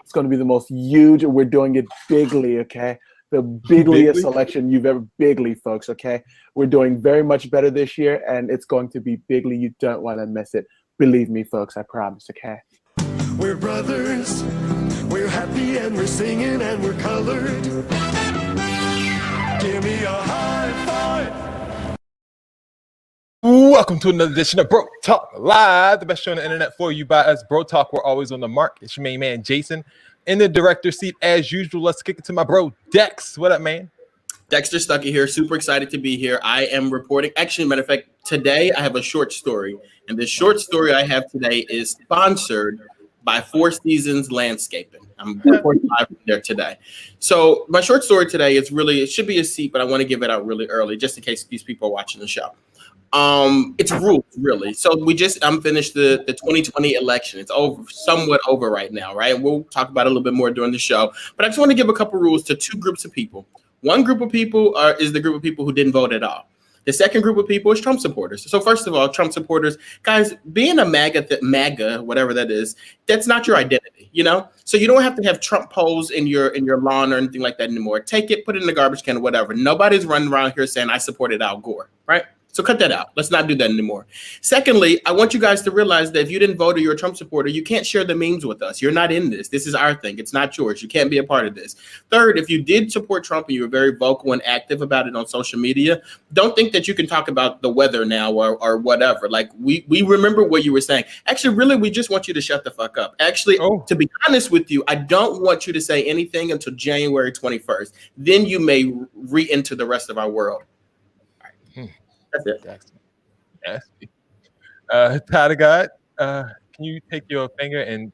It's going to be the most huge. We're doing it bigly, okay? The bigliest selection you've ever, bigly, folks, okay? We're doing very much better this year, and it's going to be bigly. You don't want to miss it. Believe me, folks, I promise, okay? We're brothers, we're happy and we're singing and we're colored. Give me a high five. Welcome to another edition of Bro Talk Live, the best show on the internet for you by us. Bro Talk, we're always on the mark. It's your main man, Jason, in the director's seat as usual. Let's kick it to my bro, Dex. What up, man? Dexter Stuckey here. Super excited to be here. I am reporting. Actually, matter of fact, today I have a short story. And the short story I have today is sponsored by Four Seasons Landscaping. I'm reporting live from there today. So my short story today is really, it should be a seat, but I want to give it out really early just in case these people are watching the show. It's rules, really. So I'm finished the 2020 election. It's somewhat over right now, right? We'll talk about it a little bit more during the show. But I just want to give a couple rules to two groups of people. One group of people is the group of people who didn't vote at all. The second group of people is Trump supporters. So first of all, Trump supporters, guys, being a MAGA, whatever that is, that's not your identity, you know? So you don't have to have Trump polls in your lawn or anything like that anymore. Take it, put it in the garbage can or whatever. Nobody's running around here saying I supported Al Gore, right? So cut that out. Let's not do that anymore. Secondly, I want you guys to realize that if you didn't vote or you're a Trump supporter, you can't share the memes with us. You're not in this. This is our thing. It's not yours. You can't be a part of this. Third, if you did support Trump and you were very vocal and active about it on social media, don't think that you can talk about the weather now or whatever. Like we remember what you were saying. Actually, really, we just want you to shut the fuck up. Actually, to be honest with you, I don't want you to say anything until January 21st. Then you may re-enter the rest of our world. That's it. Nasty. Ty the God, can you take your finger and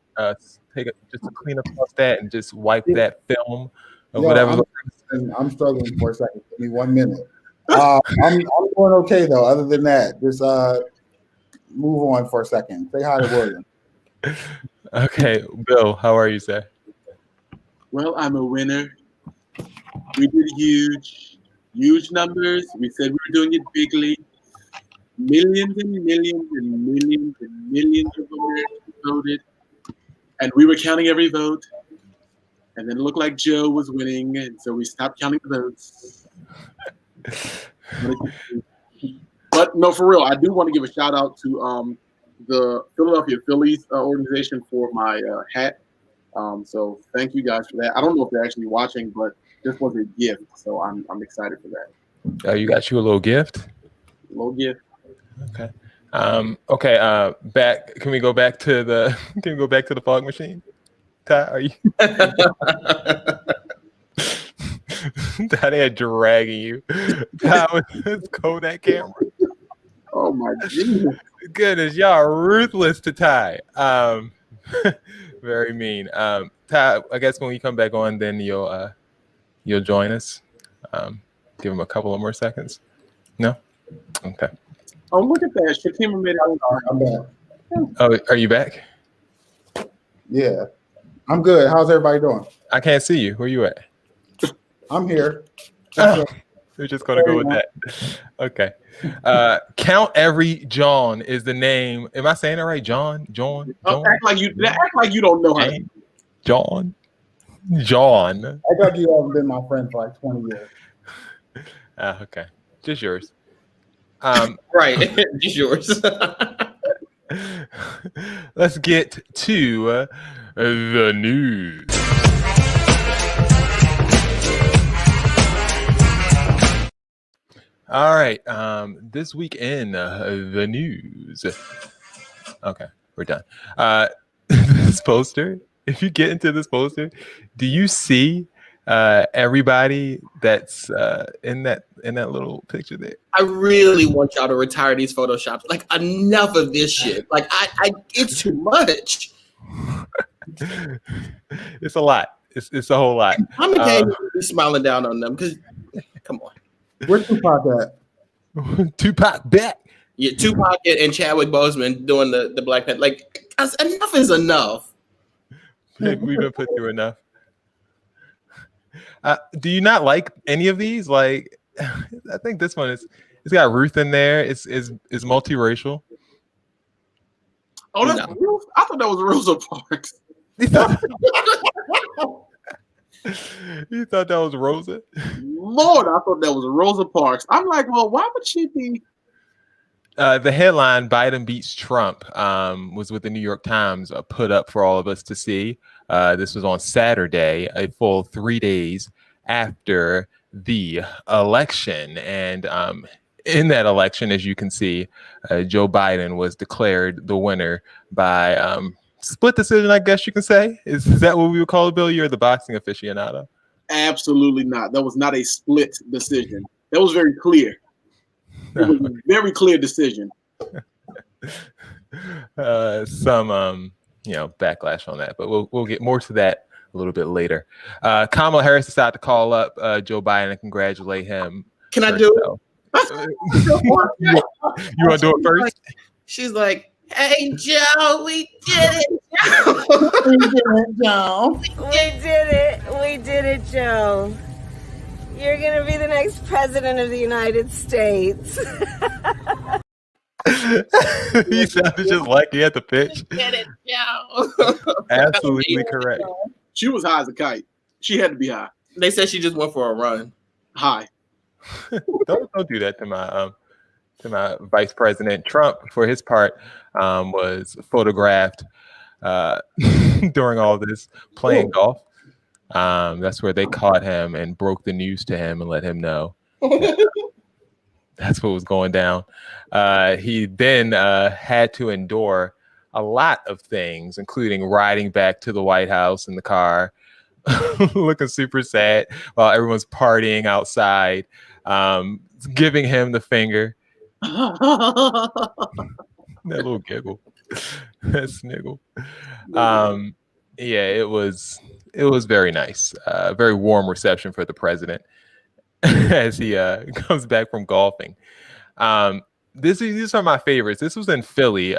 take just to clean up that and just wipe that film or whatever? I'm struggling for a second. Give me 1 minute. I'm doing okay though. Other than that, just move on for a second. Say hi to William. Okay, Bill, how are you, sir? Well, I'm a winner. We did huge numbers. We said we were doing it bigly. Millions and millions and millions and millions of Americans voted. And we were counting every vote. And then it looked like Joe was winning. And so we stopped counting the votes. But no, for real, I do want to give a shout out to the Philadelphia Phillies organization for my hat. So thank you guys for that. I don't know if they're actually watching, but this was a gift, so I'm excited for that. Oh, you got you a little gift? A little gift. Okay. Back. Can we go back to the fog machine? Ty, are you? Ty, they're dragging you. Ty with this Kodak camera. Oh my goodness. Goodness, y'all are ruthless to Ty. Very mean. Ty, I guess when we come back on, then you'll join us. Give him a couple of more seconds. No? Okay. Oh, look at that. Shakima made it. I'm back. Oh, are you back? Yeah. I'm good. How's everybody doing? I can't see you. Where you at? I'm here. We're just going to go with that. Okay. Count Every Jawn is the name. Am I saying it right? Jawn? Act like you don't know how to. Jawn. I thought you haven't been my friend for like 20 years. Okay. Just yours. Right. Just yours. Let's get to the news. All right. This week in the news. Okay, we're done. This poster. If you get into this poster, do you see everybody that's in that little picture there? I really want y'all to retire these photoshops. Like, enough of this shit. Like, I it's too much. It's a lot. It's a whole lot. How many days are you smiling down on them? Because, come on. Where's Tupac at? Tupac back. Yeah, Tupac and Chadwick Boseman doing the Black Panther. Like, enough is enough. We've been put through enough. Do you not like any of these? Like, I think this one it's got Ruth in there. It's multiracial. Oh, that's Ruth? I thought that was Rosa Parks. You thought that was Rosa? Lord, I thought that was Rosa Parks. I'm like, well, why would she be? The headline "Biden beats Trump" was what the New York Times put up for all of us to see. This was on Saturday, a full 3 days after the election, and in that election, as you can see, Joe Biden was declared the winner by split decision, I guess you can say. Is that what we would call it, Bill? You're the boxing aficionado. Absolutely not. That was not a split decision. That was very clear. It was a very clear decision. Some backlash on that, but we'll get more to that a little bit later. Kamala Harris decided to call up Joe Biden and congratulate him. Can I do it? You want to do it first? She's like, "Hey Joe, we did it, Joe. We did it, Joe. We did it, Joe. You're gonna be the next president of the United States." He sounded just like he had the pitch. We did it, Joe. Absolutely correct. She was high as a kite. She had to be high. They said she just went for a run. High. Don't do that to my vice president. Trump, for his part, was photographed during all this playing golf. That's where they caught him and broke the news to him and let him know. That's what was going down. He then had to endure a lot of things, including riding back to the White House in the car, looking super sad while everyone's partying outside, giving him the finger. That little giggle, that sniggle. Yeah, it was very nice. Very warm reception for the president as he comes back from golfing. These are my favorites. This was in Philly.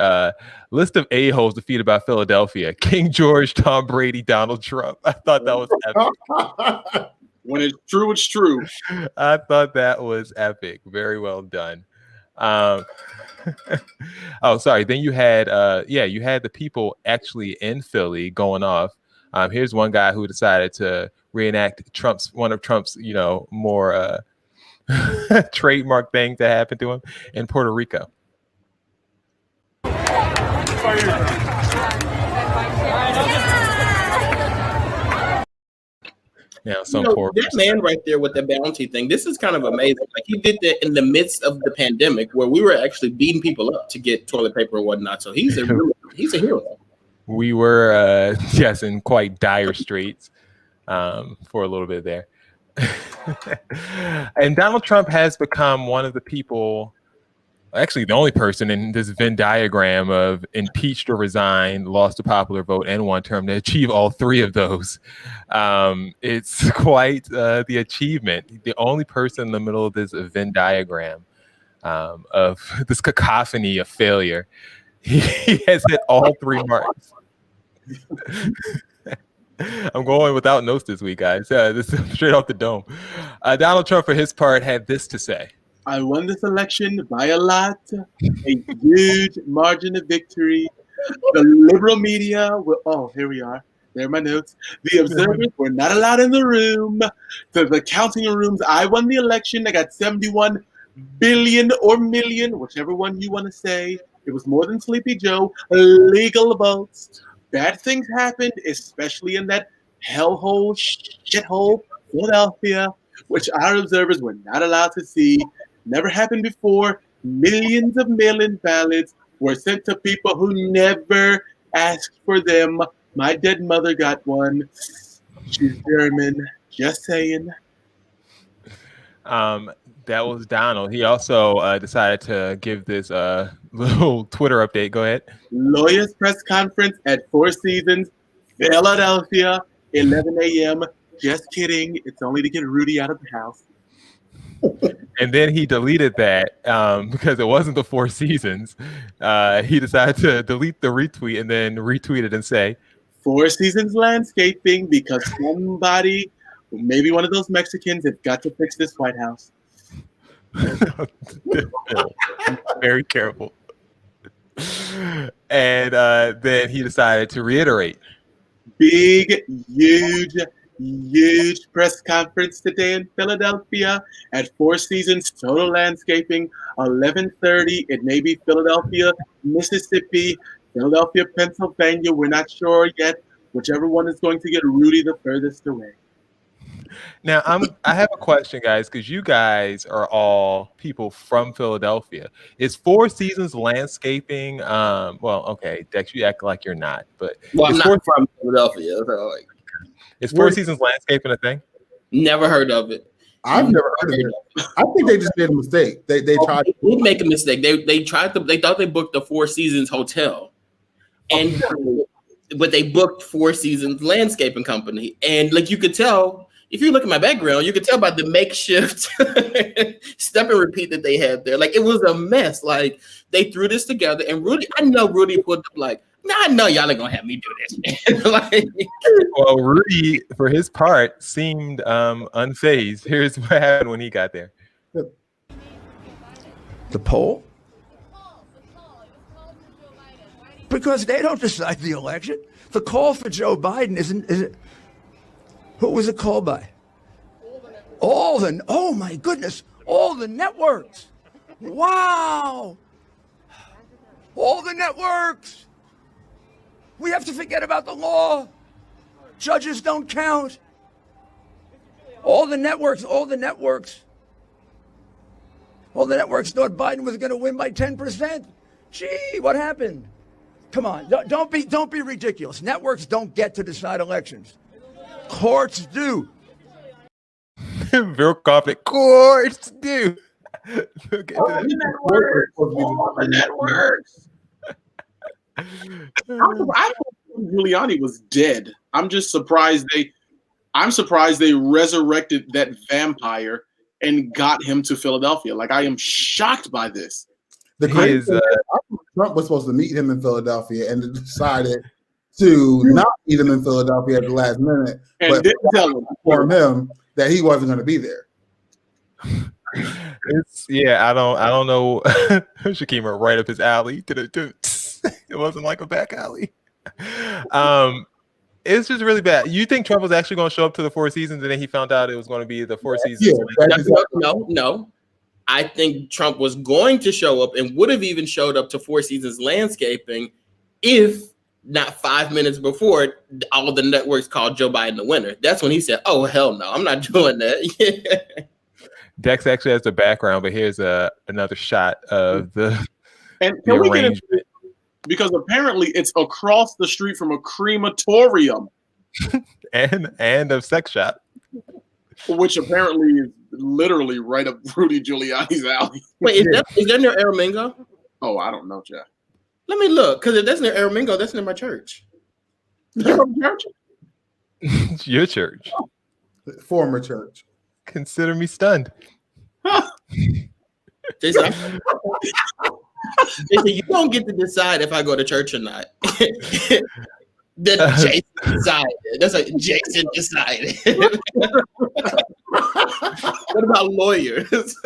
List of a-holes defeated by Philadelphia: King George, Tom Brady, Donald Trump. I thought that was epic. When it's true, it's true. I thought that was epic. Very well done. Oh, sorry. Then you had the people actually in Philly going off. Here's one guy who decided to reenact one of Trump's, more trademark thing that happened to him in Puerto Rico. That man right there with the bounty thing, this is kind of amazing. Like, he did that in the midst of the pandemic where we were actually beating people up to get toilet paper and whatnot. So he's a hero. We were in quite dire straits for a little bit there. And Donald Trump has become one of the people, actually the only person in this Venn diagram of impeached or resigned, lost a popular vote, and one term to achieve all three of those. It's quite the achievement. The only person in the middle of this Venn diagram of this cacophony of failure. He has hit all three marks. I'm going without notes this week, guys. This is straight off the dome. Donald Trump, for his part, had this to say. I won this election by a lot, a huge margin of victory. The liberal media here we are. There are my notes. The observers were not allowed in the room. The counting rooms, I won the election. I got 71 billion or million, whichever one you want to say. It was more than Sleepy Joe. Legal votes. Bad things happened, especially in that hellhole, shithole, Philadelphia, which our observers were not allowed to see. Never happened before. Millions of mail-in ballots were sent to people who never asked for them. My dead mother got one. She's German. Just saying. That was Donald. He also decided to give this little Twitter update. Go ahead. Lawyers press conference at Four Seasons, Philadelphia, 11 a.m. Just kidding. It's only to get Rudy out of the house. And then he deleted that because it wasn't the Four Seasons. He decided to delete the retweet and then retweet it and say, Four Seasons Landscaping, because somebody, maybe one of those Mexicans, have got to fix this White House. Very careful. And then he decided to reiterate. Big, huge huge press conference today in Philadelphia at Four Seasons Total Landscaping, 11:30. It may be Philadelphia, Mississippi, Philadelphia, Pennsylvania. We're not sure yet. Whichever one is going to get Rudy the furthest away. Now, I have a question, guys, because you guys are all people from Philadelphia. Is Four Seasons Landscaping? Well, okay, Dex, you act like you're not, but Well, I'm is not from Philadelphia. So like, is Four Seasons Landscaping a thing? never heard of it. I've never heard of it. I think they just made a mistake. They tried. They did make a mistake. They thought they booked the Four Seasons hotel, and but they booked Four Seasons Landscaping Company, and like you could tell. If you look at my background, you could tell by the makeshift step and repeat that they had there. Like, it was a mess. Like, they threw this together, and I know Rudy put up like, nah, I know y'all ain't gonna have me do this. Like, well, Rudy, for his part, seemed unfazed. Here's what happened when he got there. The poll? Because they don't decide the election. The call for Joe Biden isn't. Who was it called by? Oh my goodness, all the networks. Wow. All the networks. We have to forget about the law. Judges don't count. All the networks thought Biden was going to win by 10%. Gee, what happened? Come on, don't be ridiculous. Networks don't get to decide elections. Courts do. Real confident. Courts do. That works. I thought Giuliani was dead. I'm surprised they resurrected that vampire and got him to Philadelphia. Like, I am shocked by this. The crazy thing is, Trump was supposed to meet him in Philadelphia and decided to not meet him in Philadelphia at the last minute, and but didn't tell him that he wasn't going to be there. I don't know. Shakima right up his alley. It wasn't like a back alley. It's just really bad. You think Trump was actually going to show up to the Four Seasons, and then he found out it was going to be the Four Seasons? No. I think Trump was going to show up and would have even showed up to Four Seasons Landscaping if not 5 minutes before all the networks called Joe Biden the winner. That's when he said, "Oh hell no, I'm not doing that." Dex actually has the background, but here's another shot of the arrangement. Because apparently it's across the street from a crematorium and a sex shop, which apparently is literally right up Rudy Giuliani's alley. Wait, is that near Aramingo? Oh, I don't know, Jeff. Let me look, because if that's near Aramingo, that's near my church. Your church? Your church. Former church. Consider me stunned. Jason, you don't get to decide if I go to church or not. Jason decided. That's like Jason decided. What about lawyers?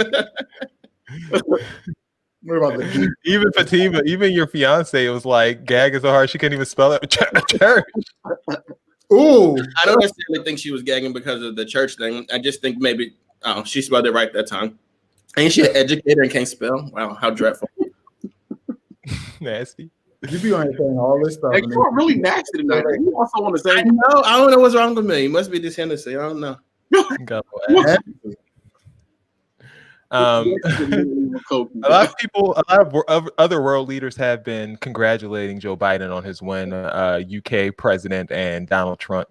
What about even Fatima, even your fiance was like gagging so hard she couldn't even spell it. Church. Ooh. I don't necessarily think she was gagging because of the church thing. I just think maybe she spelled it right that time. Ain't she an educator and can't spell? Wow, how dreadful. Nasty. You be on here saying all this stuff. Like, you're really nasty tonight. You also want to say, I don't know what's wrong with me. It must be this Hennessy. I don't know. A lot of other world leaders have been congratulating Joe Biden on his win. UK president and Donald Trump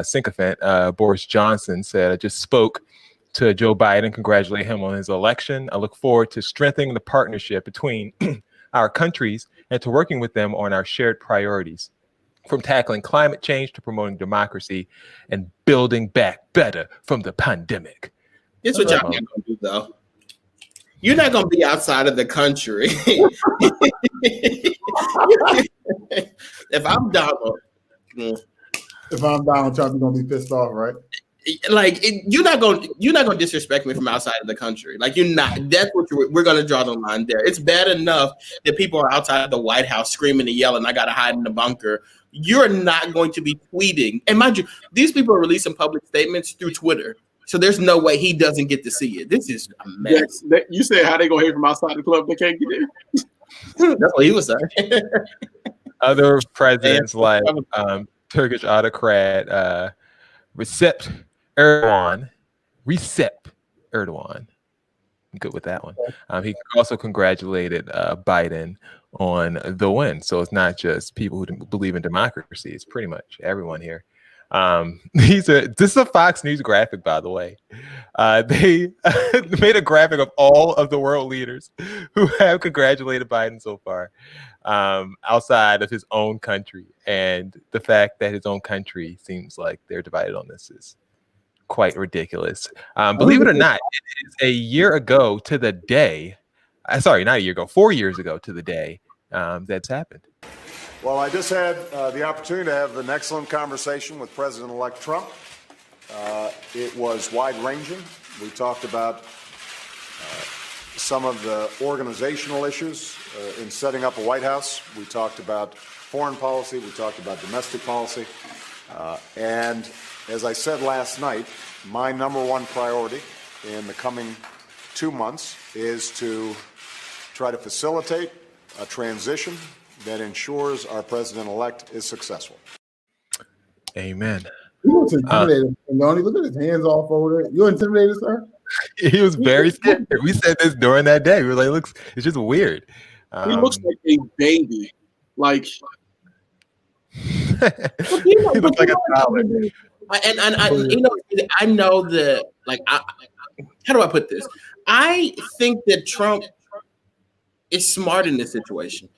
sycophant Boris Johnson said, "I just spoke to Joe Biden, congratulate him on his election. I look forward to strengthening the partnership between our countries and to working with them on our shared priorities, from tackling climate change to promoting democracy and building back better from the pandemic." This is what y'all not gonna do, though. You're not gonna be outside of the country. If I'm Donald Trump, you're gonna be pissed off, right? you're not gonna disrespect me from outside of the country. Like, you're not. That's what we're gonna draw the line there. It's bad enough that people are outside of the White House screaming and yelling, "I gotta hide in the bunker." You're not going to be tweeting. And mind you, these people are releasing public statements through Twitter, so there's no way he doesn't get to see it. This is a mess. You said how they gonna hear from outside the club? They can't get in. That's what he was saying. Other presidents like Turkish autocrat Recep Erdogan. I'm good with that one. He also congratulated Biden on the win. So it's not just people who believe in democracy. It's pretty much everyone here. This is a Fox News graphic, by the way. They made a graphic of all of the world leaders who have congratulated Biden so far, outside of his own country. And the fact that his own country seems like they're divided on this is quite ridiculous. Believe it or not, it is a year ago to the day. Sorry, not a year ago, 4 years ago to the day that's happened. Well, I just had the opportunity to have an excellent conversation with President-elect Trump. It was wide-ranging. We talked about some of the organizational issues in setting up a White House. We talked about foreign policy. We talked about domestic policy. And as I said last night, my number one priority in the coming 2 months is to try to facilitate a transition that ensures our president-elect is successful. Amen. He looks intimidated. Don't he? Look at his hands off over there. You intimidated, sir? He was very scared. We said this during that day. We were like, "Looks, it's just weird." He looks like a baby. Like he looks like a toddler. And I know that, like, how do I put this? I think that Trump is smart in this situation.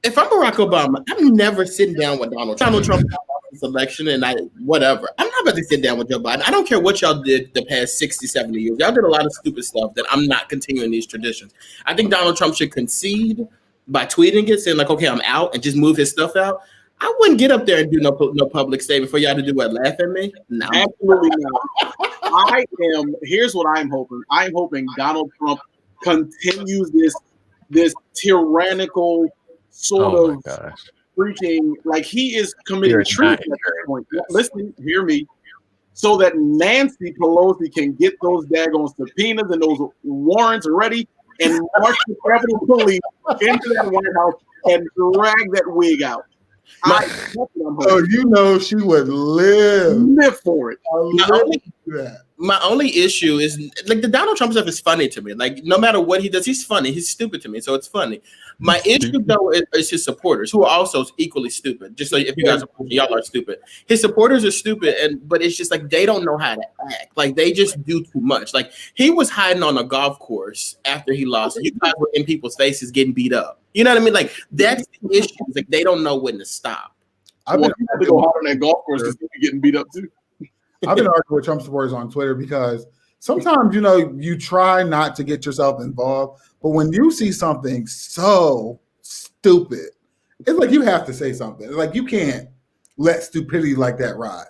If I'm Barack Obama, I'm never sitting down with Donald Trump. Donald Trump this election and whatever. I'm not about to sit down with Joe Biden. I don't care what y'all did the past 60, 70 years. Y'all did a lot of stupid stuff that I'm not continuing these traditions. I think Donald Trump should concede by tweeting it, saying like, okay, I'm out, and just move his stuff out. I wouldn't get up there and do no public statement for y'all to do what, laugh at me? No. Absolutely not. Here's what I'm hoping. I'm hoping Donald Trump continues this tyrannical sort of freaking, like, he is committing treason at this point. Listen, hear me. So that Nancy Pelosi can get those daggone subpoenas and those warrants ready and march the Capitol Police into that White House and drag that wig out. You know she would live for it. My only issue is, like, the Donald Trump stuff is funny to me. Like, no matter what he does, he's funny. He's stupid to me, so it's funny. My issue, though, is his supporters, who are also equally stupid. Just so if you guys are watching, y'all are stupid. His supporters are stupid, but it's just like they don't know how to act. Like, they just do too much. Like, he was hiding on a golf course after he lost. You guys were in people's faces getting beat up. You know what I mean? Like, that's the issue. It's like they don't know when to stop. I've been to go hard on that golf course because they're getting beat up too. I've been arguing with Trump supporters on Twitter because sometimes, you know, you try not to get yourself involved, but when you see something so stupid, it's like you have to say something. It's like you can't let stupidity like that ride.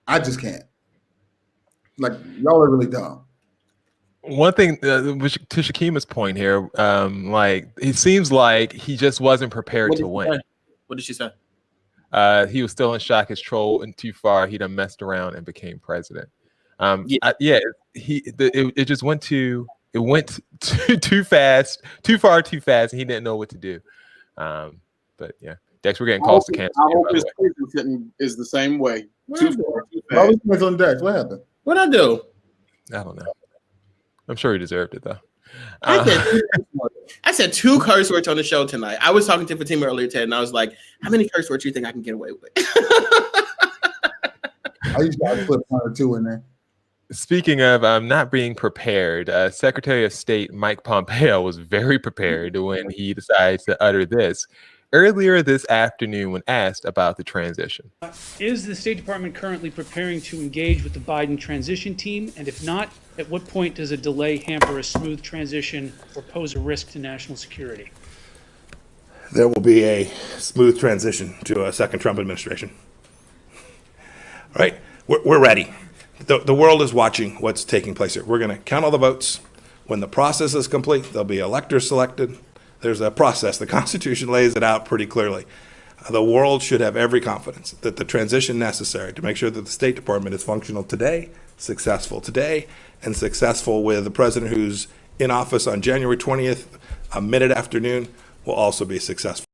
I just can't. Like, y'all are really dumb. One thing, to Shakima's point here, like, it seems like he just wasn't prepared to win. What did she say? He was still in shock. His troll and too far. He done messed around and became president. It just went too fast, too far, too fast, and he didn't know what to do. But yeah, Dex, we're getting calls to cancel. I hope his prison is the same way. Too far, too fast. On Dex, what happened? What'd I do? I don't know. I'm sure he deserved it though. I said 2 curse words on the show tonight. I was talking to Fatima earlier today, and I was like, "How many curse words do you think I can get away with?" I used to put 1 or 2 in there. Speaking of not being prepared, Secretary of State Mike Pompeo was very prepared when he decided to utter this earlier this afternoon when asked about the transition. Is the State Department currently preparing to engage with the Biden transition team? And if not, at what point does a delay hamper a smooth transition or pose a risk to national security? There will be a smooth transition to a second Trump administration. All right, we're ready. The world is watching what's taking place here. We're going to count all the votes. When the process is complete, there'll be electors selected. There's a process. The Constitution lays it out pretty clearly. The world should have every confidence that the transition necessary to make sure that the State Department is functional today, successful today, and successful with the president who's in office on January 20th, mid-afternoon, will also be successful.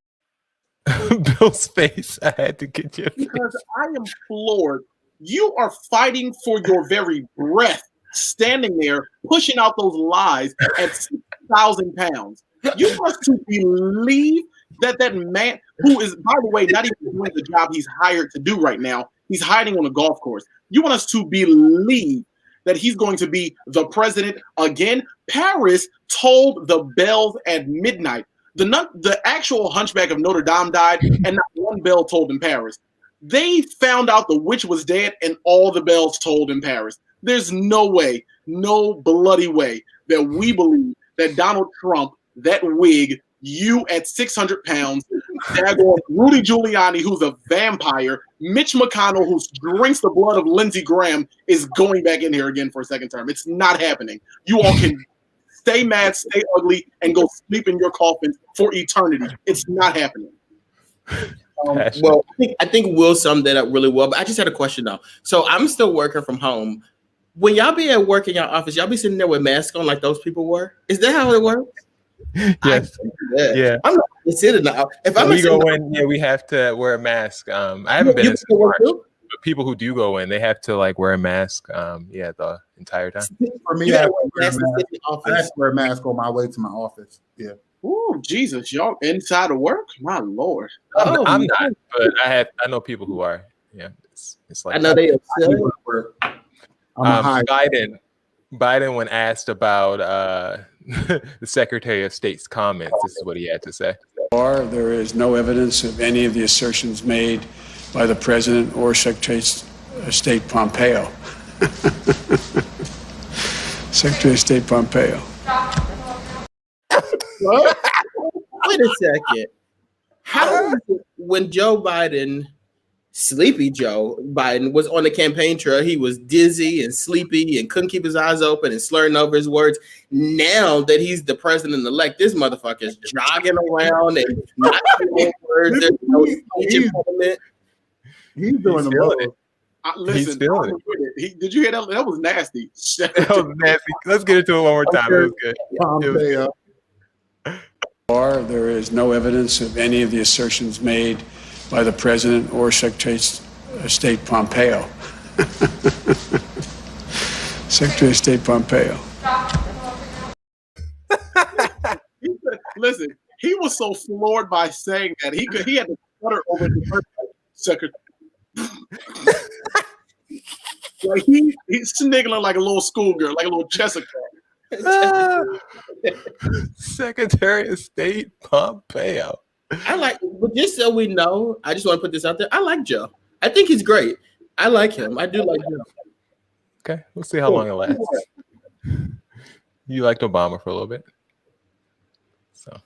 Bill's face. I had to get you. Because I am floored. You are fighting for your very breath, standing there, pushing out those lies at 6,000 pounds. You want us to believe that that man, who is, by the way, not even doing the job he's hired to do right now, he's hiding on a golf course. You want us to believe that he's going to be the president again? Paris told the bells at midnight. The actual Hunchback of Notre Dame died, and not one bell tolled in Paris. They found out the witch was dead, and all the bells tolled in Paris. There's no way, no bloody way that we believe that Donald Trump, that wig, you at 600 pounds, Rudy Giuliani, who's a vampire, Mitch McConnell, who drinks the blood of Lindsey Graham, is going back in here again for a second term. It's not happening. You all can stay mad, stay ugly, and go sleep in your coffins for eternity. It's not happening. Well, I think Will summed that up really well, but I just had a question though. So I'm still working from home. When y'all be at work in your office, y'all be sitting there with masks on like those people were? Is that how it works? Yes. Yeah. I'm not sitting now. If I'm we go in, yeah, we have to wear a mask. I haven't been in school, but people who do go in, they have to like wear a mask. Yeah, the entire time. For me, I have to wear a mask on my way to my office. Yeah. Oh Jesus, y'all inside of work? My Lord. I'm not, but I know people who are. Yeah, it's like I know they Biden, when asked about the Secretary of State's comments, this is what he had to say. There is no evidence of any of the assertions made by the President or Secretary of State Pompeo. Secretary of State Pompeo. What? Wait a second. How when Joe Biden, Sleepy Joe Biden, was on the campaign trail, he was dizzy and sleepy and couldn't keep his eyes open and slurring over his words. Now that he's the president-elect, this motherfucker is jogging around and not saying words. There's no speech impediment. He's doing the most. Listen, He's feeling it. Did you hear that? That was nasty. That was nasty. Let's get into it one more time. It was good. There is no evidence of any of the assertions made by the President or Secretary of State Pompeo. Secretary of State Pompeo. Listen, he was so floored by saying that he had to stutter over the first secretary. Like he's sniggling like a little schoolgirl, like a little Jessica. Secretary of State Pompeo. I like, but just so we know, I just want to put this out there. I like Joe. I think he's great. I like him. I do like Joe. Okay, we'll see how long it lasts. You liked Obama for a little bit, so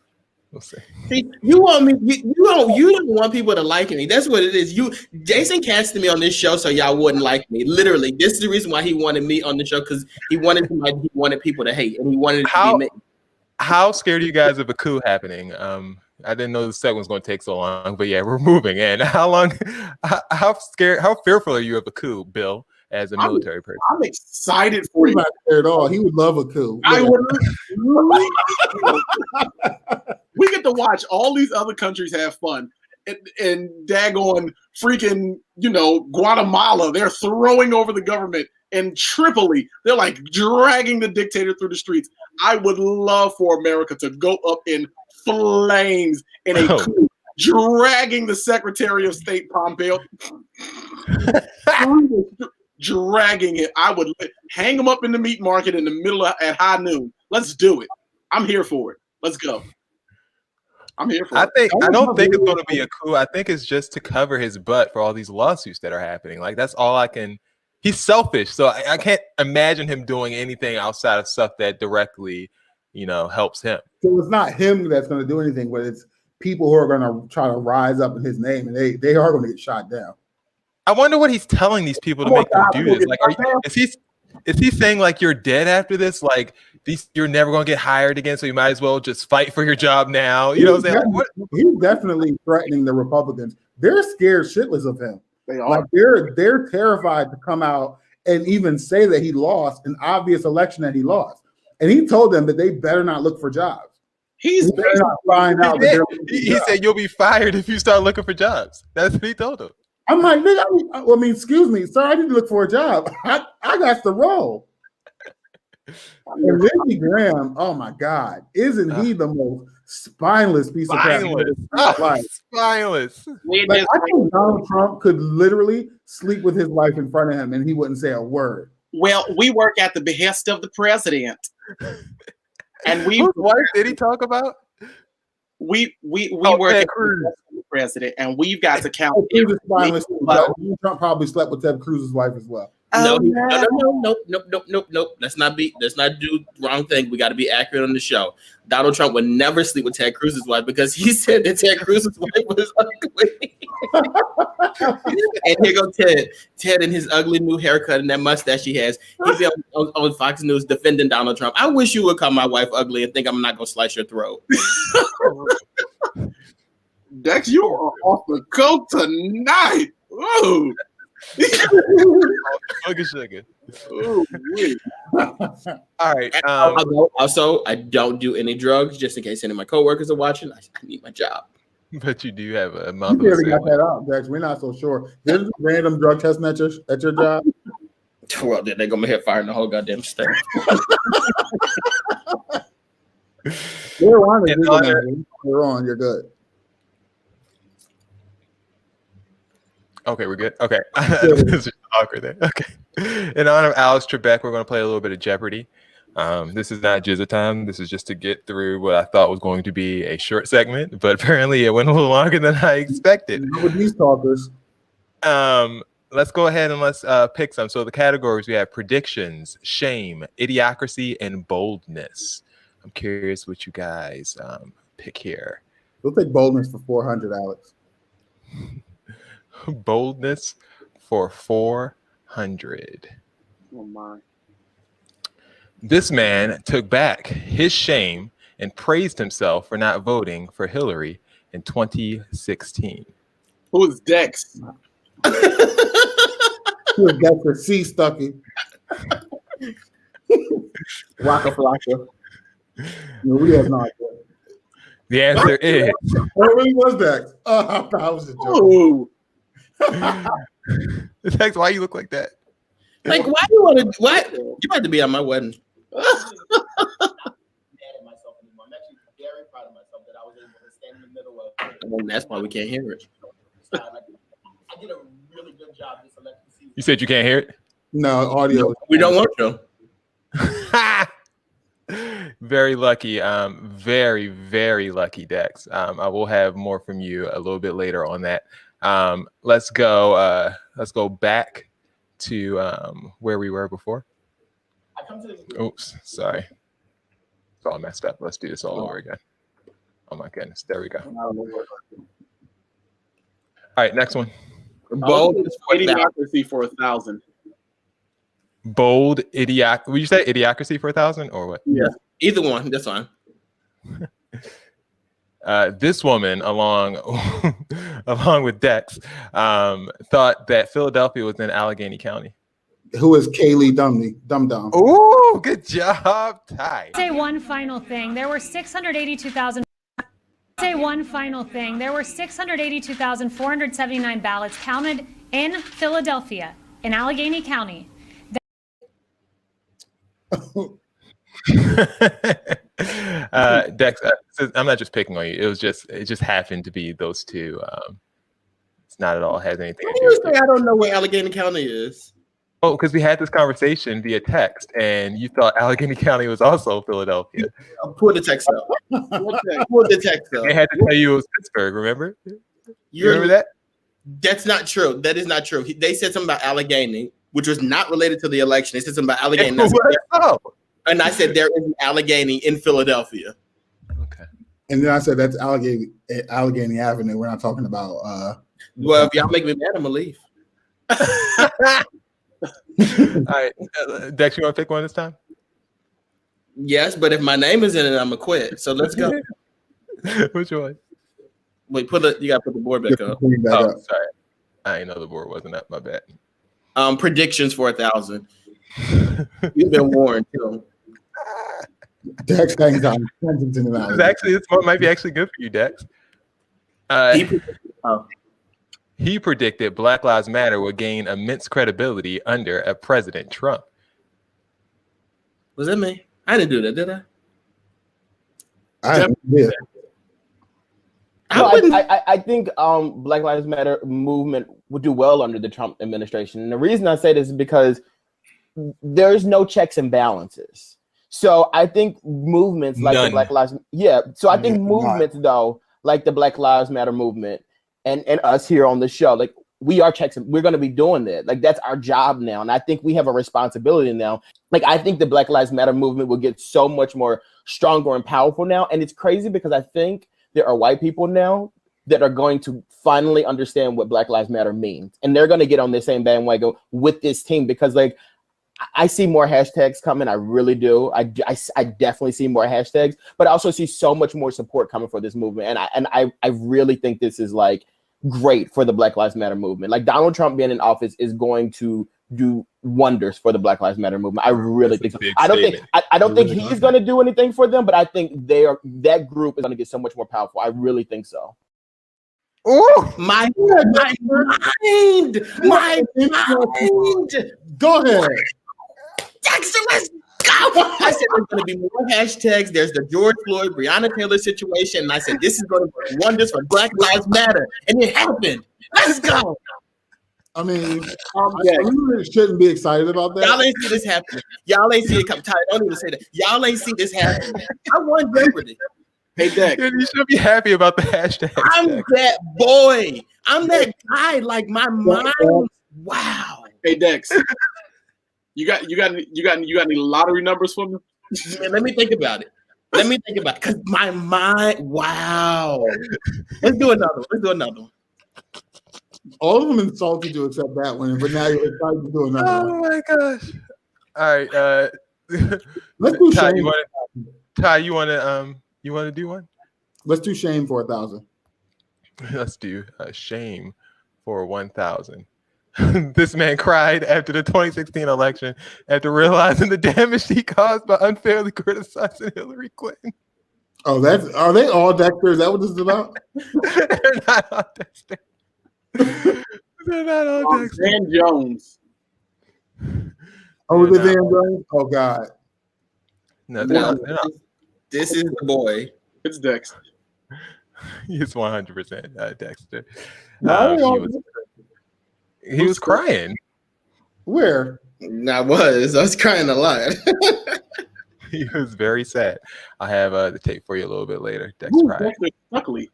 we'll see. See, you want me? You don't want people to like me. That's what it is. Jason casted me on this show so y'all wouldn't like me. Literally, this is the reason why he wanted me on the show, because he wanted people to hate, and he wanted it to be me. How scared are you guys of a coup happening? I didn't know the second was going to take so long, but yeah, we're moving in. How fearful are you of a coup, Bill, as a military person? I'm excited for you. Not scared at all. He would love a coup. I would. We get to watch all these other countries have fun, and daggone freaking, Guatemala, they're throwing over the government. In Tripoli, they're like dragging the dictator through the streets. I would love for America to go up in flames in a coup, dragging the Secretary of State Pompeo, dragging it. I would hang him up in the meat market in the middle at high noon. Let's do it. I'm here for it. Let's go. I'm here for it. I don't think it's going to be a coup. I think it's just to cover his butt for all these lawsuits that are happening. Like, that's all I can. He's selfish, so I can't imagine him doing anything outside of stuff that directly, helps him. So it's not him that's going to do anything, but it's people who are going to try to rise up in his name, and they are going to get shot down. I wonder what he's telling these people to make them do this. Like, is he saying like you're dead after this? Like you're never going to get hired again, so you might as well just fight for your job now. You know what I'm saying? Like, he's definitely threatening the Republicans. They're scared shitless of him. They are. Like they're terrified to come out and even say that he lost an obvious election that he lost. And he told them that they better not look for jobs. He's better not find out. He said you'll be fired if you start looking for jobs. That's what he told them. I'm like, nigga, I mean, excuse me, sir, I need to look for a job. I got the role. And Lindsey Graham, oh my God, isn't he the most spineless piece of crap? Spineless. Like, I think Donald Trump could literally sleep with his wife in front of him and he wouldn't say a word. Well, we work at the behest of the president. And whose wife did he talk about? We work at the president, and we've got to count. Trump probably slept with Ted Cruz's wife as well. No. Let's not do wrong thing. We got to be accurate on the show. Donald Trump would never sleep with Ted Cruz's wife because he said that Ted Cruz's wife was ugly. And here go Ted. Ted in his ugly new haircut and that mustache he has. He'd be on Fox News defending Donald Trump. I wish you would call my wife ugly and think I'm not going to slice your throat. Dex, you are off the coke tonight. Ooh. All right. Also, I don't do any drugs just in case any of my coworkers are watching. I need my job. But you do have a month. You never got that out, Dex. We're not so sure. There's random drug testing at your job. Well, then they're gonna hit fire in the whole goddamn state. You're on. You're good. Okay, we're good. Okay. This is awkward there. Okay. In honor of Alex Trebek, we're going to play a little bit of Jeopardy. This is not Jizza time. This is just to get through what I thought was going to be a short segment, but apparently it went a little longer than I expected. With these talkers. Let's go ahead and let's pick some. So the categories we have: predictions, shame, idiocracy, and boldness. I'm curious what you guys pick here. We'll take boldness for 400, Alex. Boldness for 400. Oh my. This man took back his shame and praised himself for not voting for Hillary in 2016. Who is Dex? Who is Dex for C. Stucky? Waka Flocka. No, we have no idea. The answer is. What really was Dex? Oh, that was a joke. Dex, why you look like that? Like, why do you want to? What? You about to be at my wedding? I'm actually very proud of myself that I was able to stand in the middle of. And that's why we can't hear it. I did a really good job this election season. You said you can't hear it? No, audio. We don't want to. Very lucky. Very, very lucky, Dex. I will have more from you a little bit later on that. Let's go back to where we were before. Oops, sorry. It's all messed up. Let's do this all over again. Oh my goodness. There we go. All right, next one. Bold idiocracy for 1,000. Bold idiocracy. Would you say idiocracy for 1,000 or what? Yeah, either one. That's fine. This woman, along with Dex, thought that Philadelphia was in Allegheny County. Who is Kaylee Dum Dum? Oh, good job, Ty. Say one final thing. There were 682,000. Say one final thing. There were 682,479 ballots counted in Philadelphia, in Allegheny County. Dex, I'm not just picking on you. It just happened to be those two. It's not at all has anything to do with it. I don't know where Allegheny County is. Oh, because we had this conversation via text, and you thought Allegheny County was also Philadelphia. Pull the text up. Pull the text up. They had to tell you it was Pittsburgh. Remember? You remember that? That's not true. That is not true. They said something about Allegheny, which was not related to the election. They said something about Allegheny. And I said there is an Allegheny in Philadelphia. Okay. And then I said that's Allegheny Avenue. We're not talking about. Well, if y'all make me mad, I'm gonna leave. All right, Dex, you want to pick one this time? Yes, but if my name is in it, I'm gonna quit. So let's go. Which one? Wait, you gotta put the board back up. Oh, sorry. I didn't know the board wasn't up. My bad. Predictions for 1,000. You've been warned, too. Dex hangs on. This might be actually good for you, Dex. He predicted Black Lives Matter would gain immense credibility under a President Trump. Was that me? I didn't do that, did I? I did. I think Black Lives Matter movement would do well under the Trump administration. And the reason I say this is because there's no checks and balances. So I think movements like the Black Lives, I think movements though, like the Black Lives Matter movement and us here on the show, like we are checks and we're going to be doing that. Like that's our job now. And I think we have a responsibility now. Like I think the Black Lives Matter movement will get so much more stronger and powerful now. And it's crazy because I think there are white people now that are going to finally understand what Black Lives Matter means. And they're going to get on the same bandwagon with this team because like, I see more hashtags coming. I really do. I definitely see more hashtags, but I also see so much more support coming for this movement. And I really think this is like great for the Black Lives Matter movement. Like Donald Trump being in office is going to do wonders for the Black Lives Matter movement. I really think so. I don't think he's going to do anything for them, but I think that group is going to get so much more powerful. I really think so. Oh, my mind. Go ahead. Dexter, let's go. I said there's going to be more hashtags. There's the George Floyd, Breonna Taylor situation. And I said, this is going to do wonders for Black Lives Matter. And it happened. Let's go. I mean, you shouldn't be excited about that. Y'all ain't see this happen. Y'all ain't see it come. Ty, don't even say that. Y'all ain't see this happen. I won Jeopardy. Hey, Dex. You should be happy about the hashtag. I'm that boy. I'm that guy. Like my mind. Wow. Hey, Dex. You got any lottery numbers for me? Man, let me think about it. Because my mind. Wow. Let's do another one. All of them insulted you except that one, but now you're excited to do another one. Oh my gosh! All right, let's do Ty. Shame. You want to do one? Let's do shame for 1,000. Let's do shame for 1,000. This man cried after the 2016 election after realizing the damage he caused by unfairly criticizing Hillary Clinton. Oh, are they all Dexter? Is that what this is about? They're not all Dexter. They're not all Dexter. Dan Jones. Oh, the Dan Jones? Oh, God. No, they're not. This is the boy. It's Dexter. He's 100% Dexter. He was crying. Where? I was crying a lot. He was very sad. I have the tape for you a little bit later. Dexter cried. Luckily.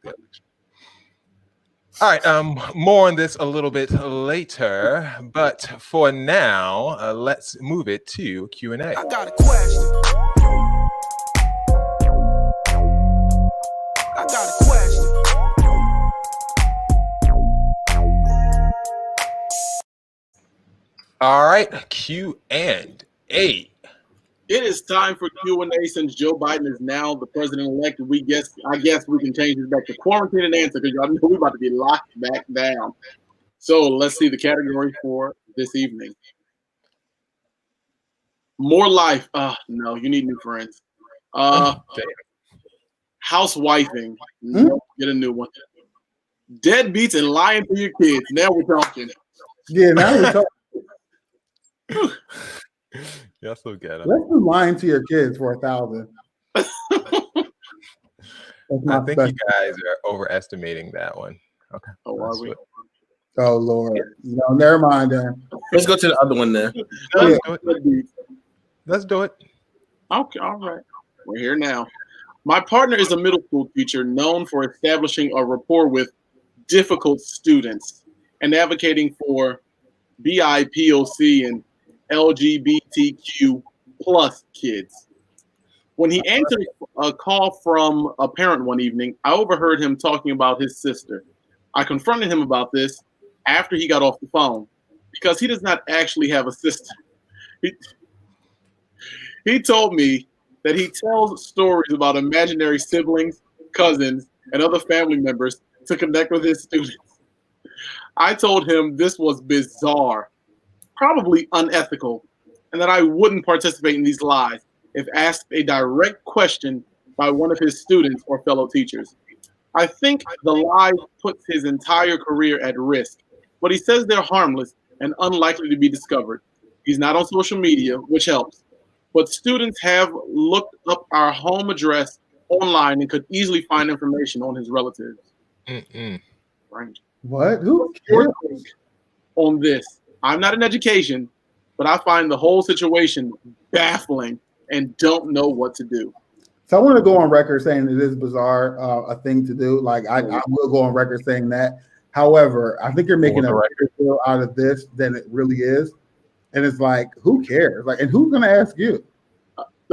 All right, more on this a little bit later, but for now, let's move it to Q&A. I got a question. All right, Q&A. It is time for Q&A since Joe Biden is now the president-elect. I guess we can change this back to quarantine and answer because y'all know we're about to be locked back down. So let's see the category for this evening. More life. No, you need new friends. Housewifing. No, get a new one. Deadbeats and lying to your kids. Now we're talking. Yeah, now we're talking. Yeah, so good. Let's do lying to your kids for 1,000. I think you guys are overestimating that one. Okay. Oh, are we? Oh, Lord. No, never mind then. Let's go to the other one there. Let's do it. Okay, all right. We're here now. My partner is a middle school teacher known for establishing a rapport with difficult students and advocating for BIPOC and LGBTQ plus kids. When he answered a call from a parent one evening, I overheard him talking about his sister. I confronted him about this after he got off the phone. because he does not actually have a sister. He told me that he tells stories about imaginary siblings, cousins, and other family members to connect with his students. I told him this was bizarre, probably unethical, and that I wouldn't participate in these lies if asked a direct question by one of his students or fellow teachers. I think the lie puts his entire career at risk, but he says they're harmless and unlikely to be discovered. He's not on social media, which helps, but students have looked up our home address online and could easily find information on his relatives. Right. What? Who Your take on this? I'm not in education, but I find the whole situation baffling and don't know what to do. So I want to go on record saying it is bizarre, a thing to do. Like I will go on record saying that. However, I think you're making a bigger deal out of this than it really is, and it's like, who cares? Like, and who's going to ask you?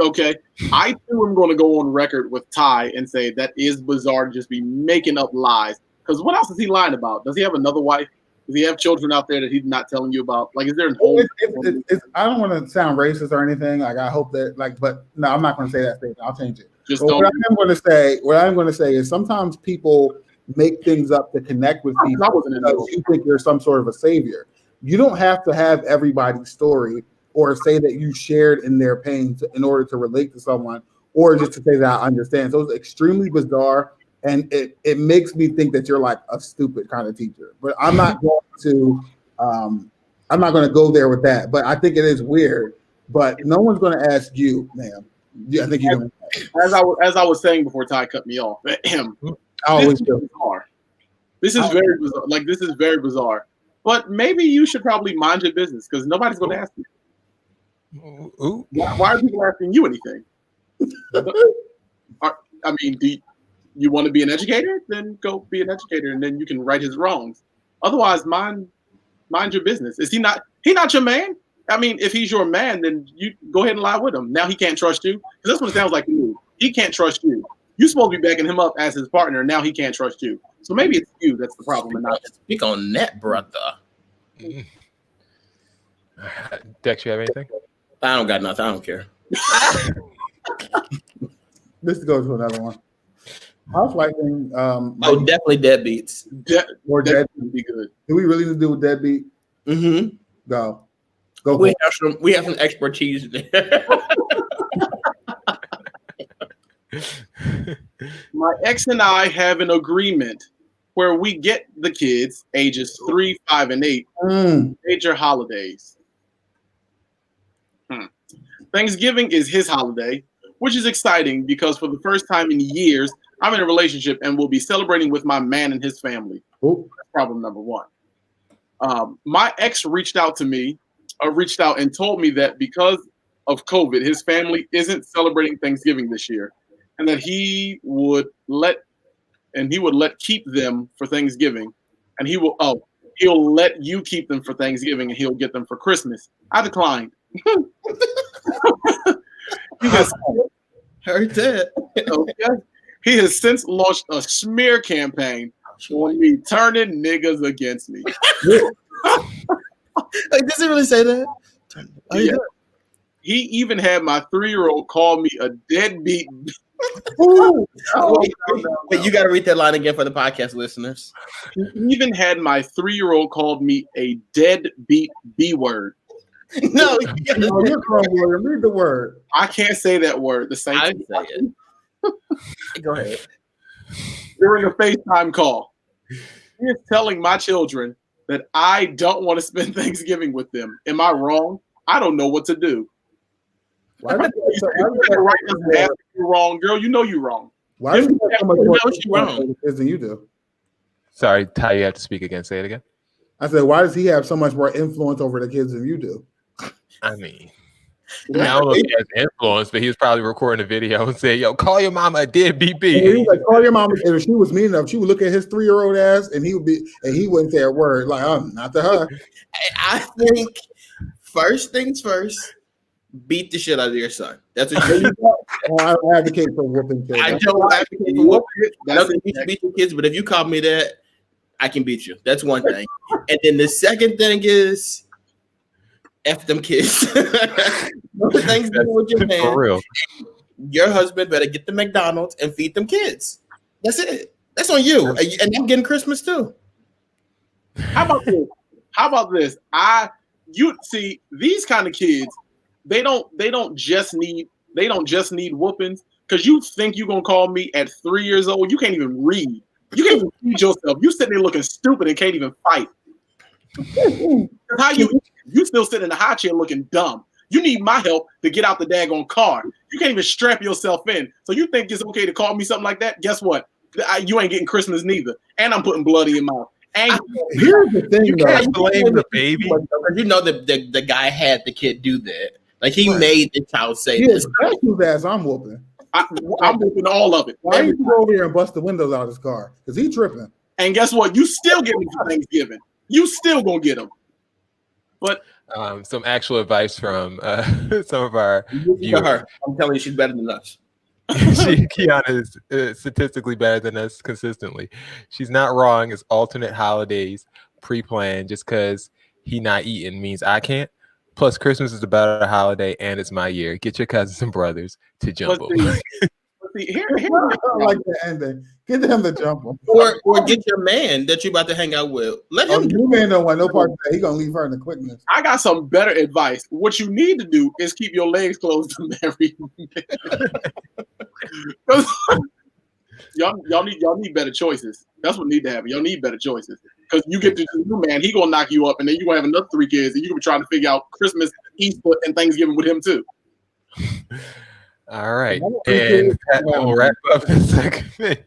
Okay, I too am going to go on record with Ty and say that is bizarre to just be making up lies. Because what else is he lying about? Does he have another wife? Does he have children out there that he's not telling you about? Like, is there an whole? I don't want to sound racist or anything. Like, I hope that, like, but no, I'm not going to say that statement. I'll change it. Just what I'm going to say is sometimes people make things up to connect with people because you think you're some sort of a savior. You don't have to have everybody's story or say that you shared in their pain in order to relate to someone, or just to say that I understand. So it's extremely bizarre. And it makes me think that you're like a stupid kind of teacher, but I'm not going to go there with that. But I think it is weird. But no one's going to ask you, ma'am. Yeah, I think you. As I was saying before Ty cut me off, I always do. Bizarre. This is very bizarre. Like, this is very bizarre. But maybe you should probably mind your business because nobody's going to ask you. Why are people asking you anything? I mean, do you want to be an educator? Then go be an educator, and then you can right his wrongs. Otherwise, mind your business. Is he not your man? I mean, if he's your man, then you go ahead and lie with him. Now he can't trust you because that's what it sounds like to me. He can't trust you. You're supposed to be backing him up as his partner. Now he can't trust you. So maybe it's you that's the problem, and not speak on that, brother. Dex, you have anything? I don't got nothing. I don't care. Let's go to another one. Housewife thing. Definitely deadbeats. Or deadbeat would be good. Do we really need to do with deadbeat? Mm-hmm. Go. We have some expertise there. My ex and I have an agreement where we get the kids ages 3, 5, and 8 major holidays. Thanksgiving is his holiday, which is exciting because for the first time in years, I'm in a relationship and will be celebrating with my man and his family. That's problem number one. My ex reached out and told me that because of COVID, his family isn't celebrating Thanksgiving this year, and that he would let keep them for Thanksgiving, and he'll let you keep them for Thanksgiving, and he'll get them for Christmas. I declined. Heard that. Okay. He has since launched a smear campaign on me, turning niggas against me. Like, does it really say that? Yeah. He even had my 3-year-old call me a deadbeat. Wait, you got to read that line again for the podcast listeners. He even had my 3-year-old called me a deadbeat B-word. No, you're wrong, William. Read the word. I can't say that word. The same. I say it. Go ahead. During a FaceTime call, he is telling my children that I don't want to spend Thanksgiving with them. Am I wrong? I don't know what to do. Why you're wrong, girl. You know you're wrong. Why do you have so much more wrong than you do? Sorry, Ty, you have to speak again. Say it again. I said, why does he have so much more influence over the kids than you do? I mean, I don't know if he has influence, but he was probably recording a video and say, "Yo, call your mama a deadbeat B." He was like, "Call your mama." And if she was mean enough, she would look at his 3-year-old ass, and he wouldn't say a word. Like, not to her. I think first things first, beat the shit out of your son. That's what you do. I don't advocate for whooping kids. I don't advocate for whooping. Nothing you beat your kids, but if you call me that, I can beat you. That's one thing. And then the second thing is, F them kids. Thanksgiving with your man. For real. Your husband better get the McDonald's and feed them kids. That's it. That's on you. And I'm getting Christmas too. How about this? You see these kind of kids, they don't just need whoopings, because you think you're gonna call me at 3 years old. You can't even read. You can't even feed yourself. You sitting there looking stupid and can't even fight. How you still sitting in the high chair looking dumb. You need my help to get out the daggone car. You can't even strap yourself in. So you think it's okay to call me something like that? Guess what? You ain't getting Christmas neither. And I'm putting blood in your mouth. And here's the thing, you can't blame the baby. You know the guy had the kid do that. Like he made the child say this. this. Whose ass I'm whooping. I'm whooping all of it. Why you go over here and bust the windows out of his car? Because he tripping. And guess what? You still get me for Thanksgiving. You still gonna get them. But some actual advice from some of our viewers. Her. I'm telling you, she's better than us. Kiana is statistically better than us consistently. She's not wrong. It's alternate holidays, pre-planned. Just because he not eating means I can't. Plus, Christmas is a better holiday, and it's my year. Get your cousins and brothers to jumbo. Here, I like the ending. Get him to jumbo. Or get your man that you about to hang out with. Let him. Your man don't want no part of that. He gonna leave her in the quickness. I got some better advice. What you need to do is keep your legs closed to marry. y'all need better choices. That's what need to happen. Y'all need better choices. Because you get to this new man, he gonna knock you up, and then you gonna have another 3 kids, and you gonna be trying to figure out Christmas, Easter, and Thanksgiving with him too. All right, and that will wrap up the segment.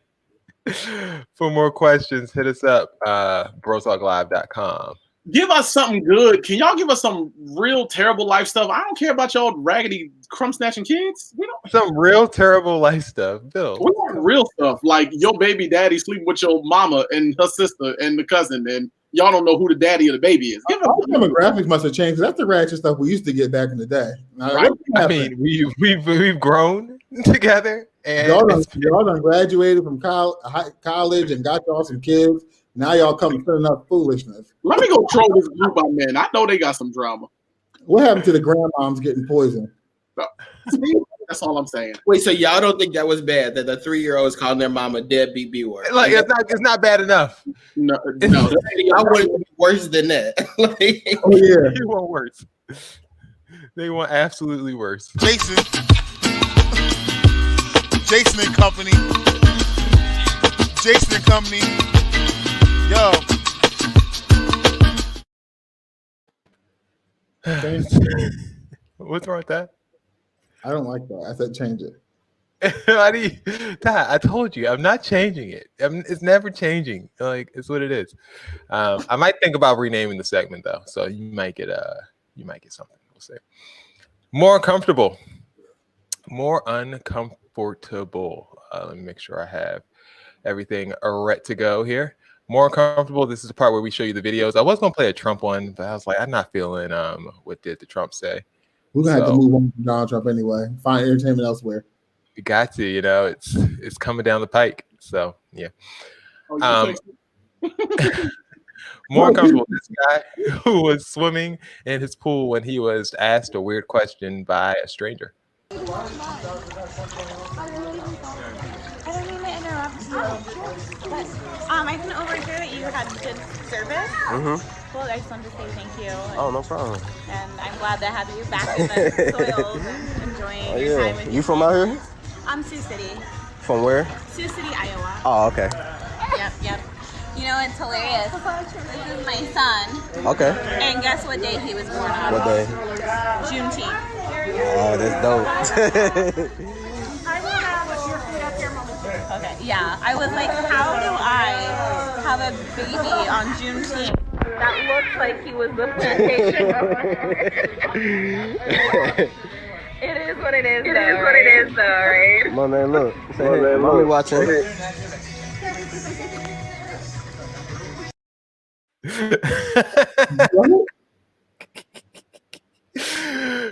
For more questions, hit us up, brotalklive.com. Give us something good. Can y'all give us some real terrible life stuff? I don't care about y'all raggedy crumb snatching kids. We don't. Some real terrible life stuff, Bill. We want real stuff like your baby daddy sleeping with your mama and her sister and the cousin, and y'all don't know who the daddy of the baby is. Our demographics must have changed. That's the ratchet stuff we used to get back in the day. Right? I mean, we've grown together, and y'all done graduated from college and got y'all some kids. Now y'all come to enough foolishness. Let me go troll this group I'm in. I know they got some drama. What happened to the grandmoms getting poisoned? That's all I'm saying. Wait, so y'all don't think that was bad that the 3-year-old is calling their mom a deadbeat B-word? Like it's not bad enough. No, I want it to be worse than that. Oh yeah, they want worse. They want absolutely worse. Jason and Company. Jason and Company. Yo. What's wrong with that? I don't like that. I said change it. I told you I'm not changing it. It's never changing. Like it's what it is. I might think about renaming the segment though, so you might get something. We'll see. More uncomfortable. Let me make sure I have everything ready to go here. More uncomfortable. This is the part where we show you the videos. I was gonna play a Trump one, but I was like, I'm not feeling what did the Trump say. We're gonna have to move on from Donald Trump anyway. Find entertainment elsewhere. You got to, it's coming down the pike. So yeah. More uncomfortable. This guy who was swimming in his pool when he was asked a weird question by a stranger. I don't mean to interrupt you, but I can overhear that you had good service. Well, I just wanted to say thank you. Oh, no problem. And I'm glad to have you back in the soils and enjoying your time with You from out here? I'm Sioux City. From where? Sioux City, Iowa. Oh, okay. Yep. You know, it's hilarious. This is my son. Okay. And guess what day he was born on? What day? Juneteenth. Oh, that's dope. Okay, yeah. I was like, how do I have a baby on Juneteenth that looks like he was the plantation owner? It is what it is, though, right? My man, look. Say, hey, mommy watching.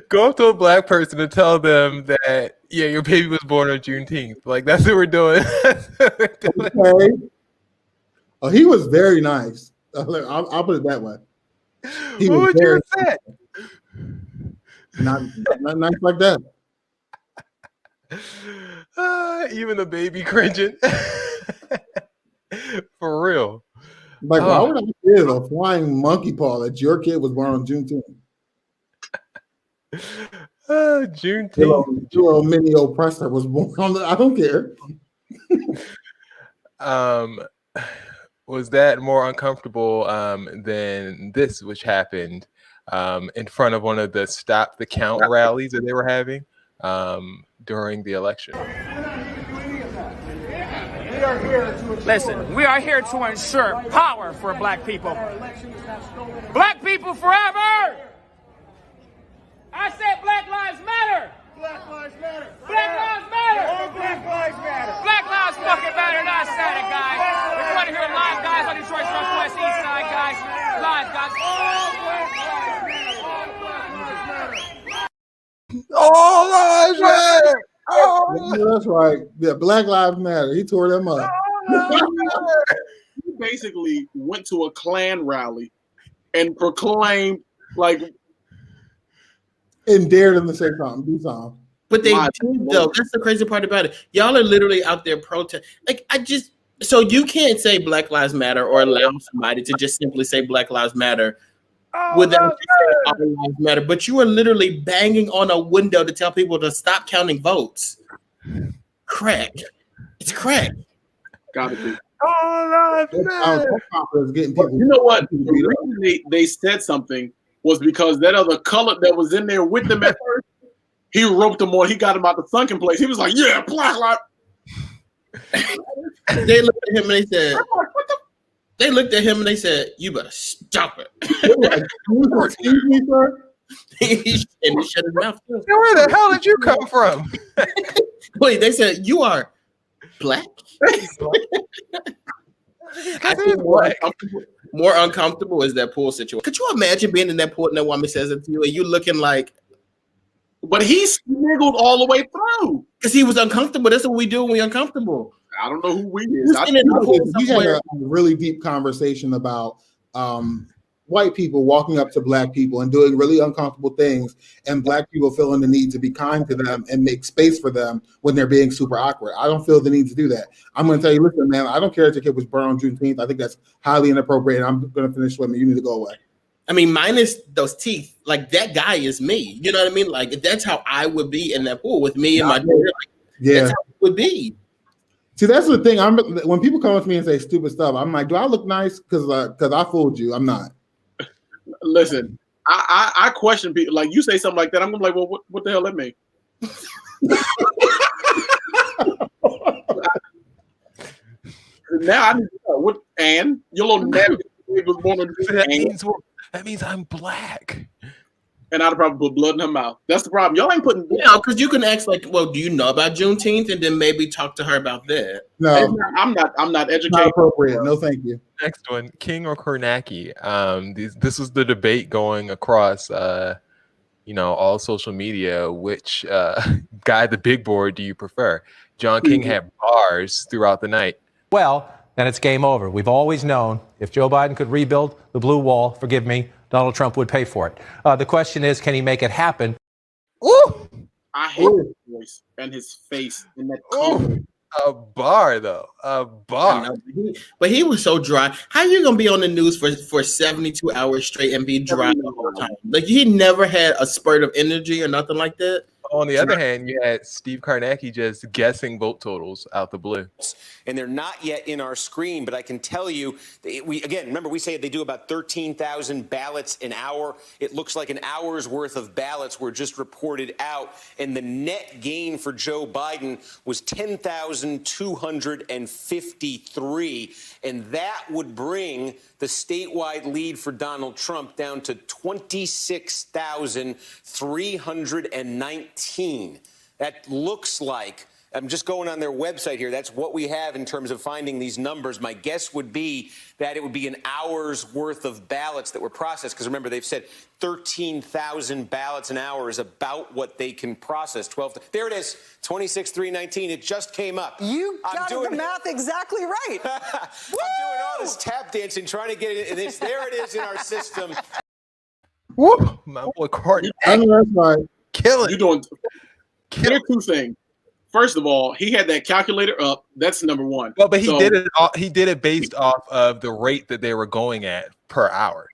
Go up to a black person and tell them that your baby was born on Juneteenth. Like that's what we're doing. Okay. Oh, he was very nice. I'll put it that way. What would you have said? Not nice like that. Even the baby cringing. For real. Like, why would I give a flying monkey paw that your kid was born on Juneteenth? Juneteenth. Your mini oppressor was born on I don't care. Was that more uncomfortable than this, which happened in front of one of the Stop the Count rallies that they were having during the election? Listen, we are here to ensure power for black people. Black people forever! I said Black Lives Matter! Black Lives Matter! Black Lives Matter! All Black Lives Matter! Black Lives fucking matter, not Saturday, guys. If you want to hear live, guys, on Detroit Northwest East Side, guys. Live, guys. All Black Lives Matter! All Black Lives Matter! All Lives Matter! Yeah, that's right. Yeah, Black Lives Matter. He tore them up. He basically went to a Klan rally and proclaimed, like, and dared them to say something, do something. But they did, though. That's the crazy part about it. Y'all are literally out there protesting. Like, so you can't say Black Lives Matter or allow somebody to just simply say Black Lives Matter without saying All Lives Matter. But you are literally banging on a window to tell people to stop counting votes. Crack. It's crack. Gotta be. All Lives Matter. You know what? The reason they said something was because that other color that was in there with them at first, he roped them on. He got him out the sunken place. He was like, "Yeah, Black Lives." They looked at him and they said, "They looked at him and they said, you better stop it." Excuse me, sir. He shut his mouth. Where the hell did you come from? Wait, they said you are black. I think more uncomfortable is that pool situation. Could you imagine being in that pool and that woman says it to you and you looking like, but he sniggled all the way through because he was uncomfortable. That's what we do when we're uncomfortable. I don't know who we is. We had a really deep conversation about white people walking up to black people and doing really uncomfortable things, and black people feeling the need to be kind to them and make space for them when they're being super awkward. I don't feel the need to do that. I'm going to tell you, listen, man, I don't care if your kid was born on Juneteenth. I think that's highly inappropriate. I'm going to finish swimming. You need to go away. I mean, minus those teeth, like that guy is me. You know what I mean? Like that's how I would be in that pool with me and my daughter. Like, yeah, that's how it would be. See, that's the thing. When people come up to me and say stupid stuff, I'm like, do I look nice? Because I fooled you. I'm not. Listen, I question people. Like you say something like that, I'm gonna be like, well, what the hell that mean? Now I need to know what. And your little never was born on that means I'm black. And I'd probably put blood in her mouth. That's the problem. Y'all ain't putting. Because you can ask like, well, do you know about Juneteenth, and then maybe talk to her about that. No, I'm not educated. Not appropriate. No, thank you. Next one, King or Kornacki. This was the debate going across, all social media. Which guy, the big board, do you prefer? John King had bars throughout the night. Well, then it's game over. We've always known if Joe Biden could rebuild the blue wall, forgive me, Donald Trump would pay for it. The question is, can he make it happen? Ooh! I hate his voice and his face and that. A bar, though. A bar. But he was so dry. How are you going to be on the news for 72 hours straight and be dry the whole time? Like, he never had a spurt of energy or nothing like that. On the other hand, you had Steve Kornacki just guessing vote totals out the blue. And they're not yet in our screen, but I can tell you, remember we say they do about 13,000 ballots an hour. It looks like an hour's worth of ballots were just reported out, and the net gain for Joe Biden was 10,253, and that would bring the statewide lead for Donald Trump down to 26,319. That looks like, I'm just going on their website here, that's what we have in terms of finding these numbers. My guess would be that it would be an hour's worth of ballots that were processed, because remember, they've said 13,000 ballots an hour is about what they can process. There it is, 26,319. It just came up. You got the math exactly right. I'm doing all this tap dancing, trying to get it, and there it is in our system. Woo! My boy Cardi. I know that's right. Killing. You're doing. There are two things. First of all, he had that calculator up. That's number one. Well, but he did it. He did it based off of the rate that they were going at per hour.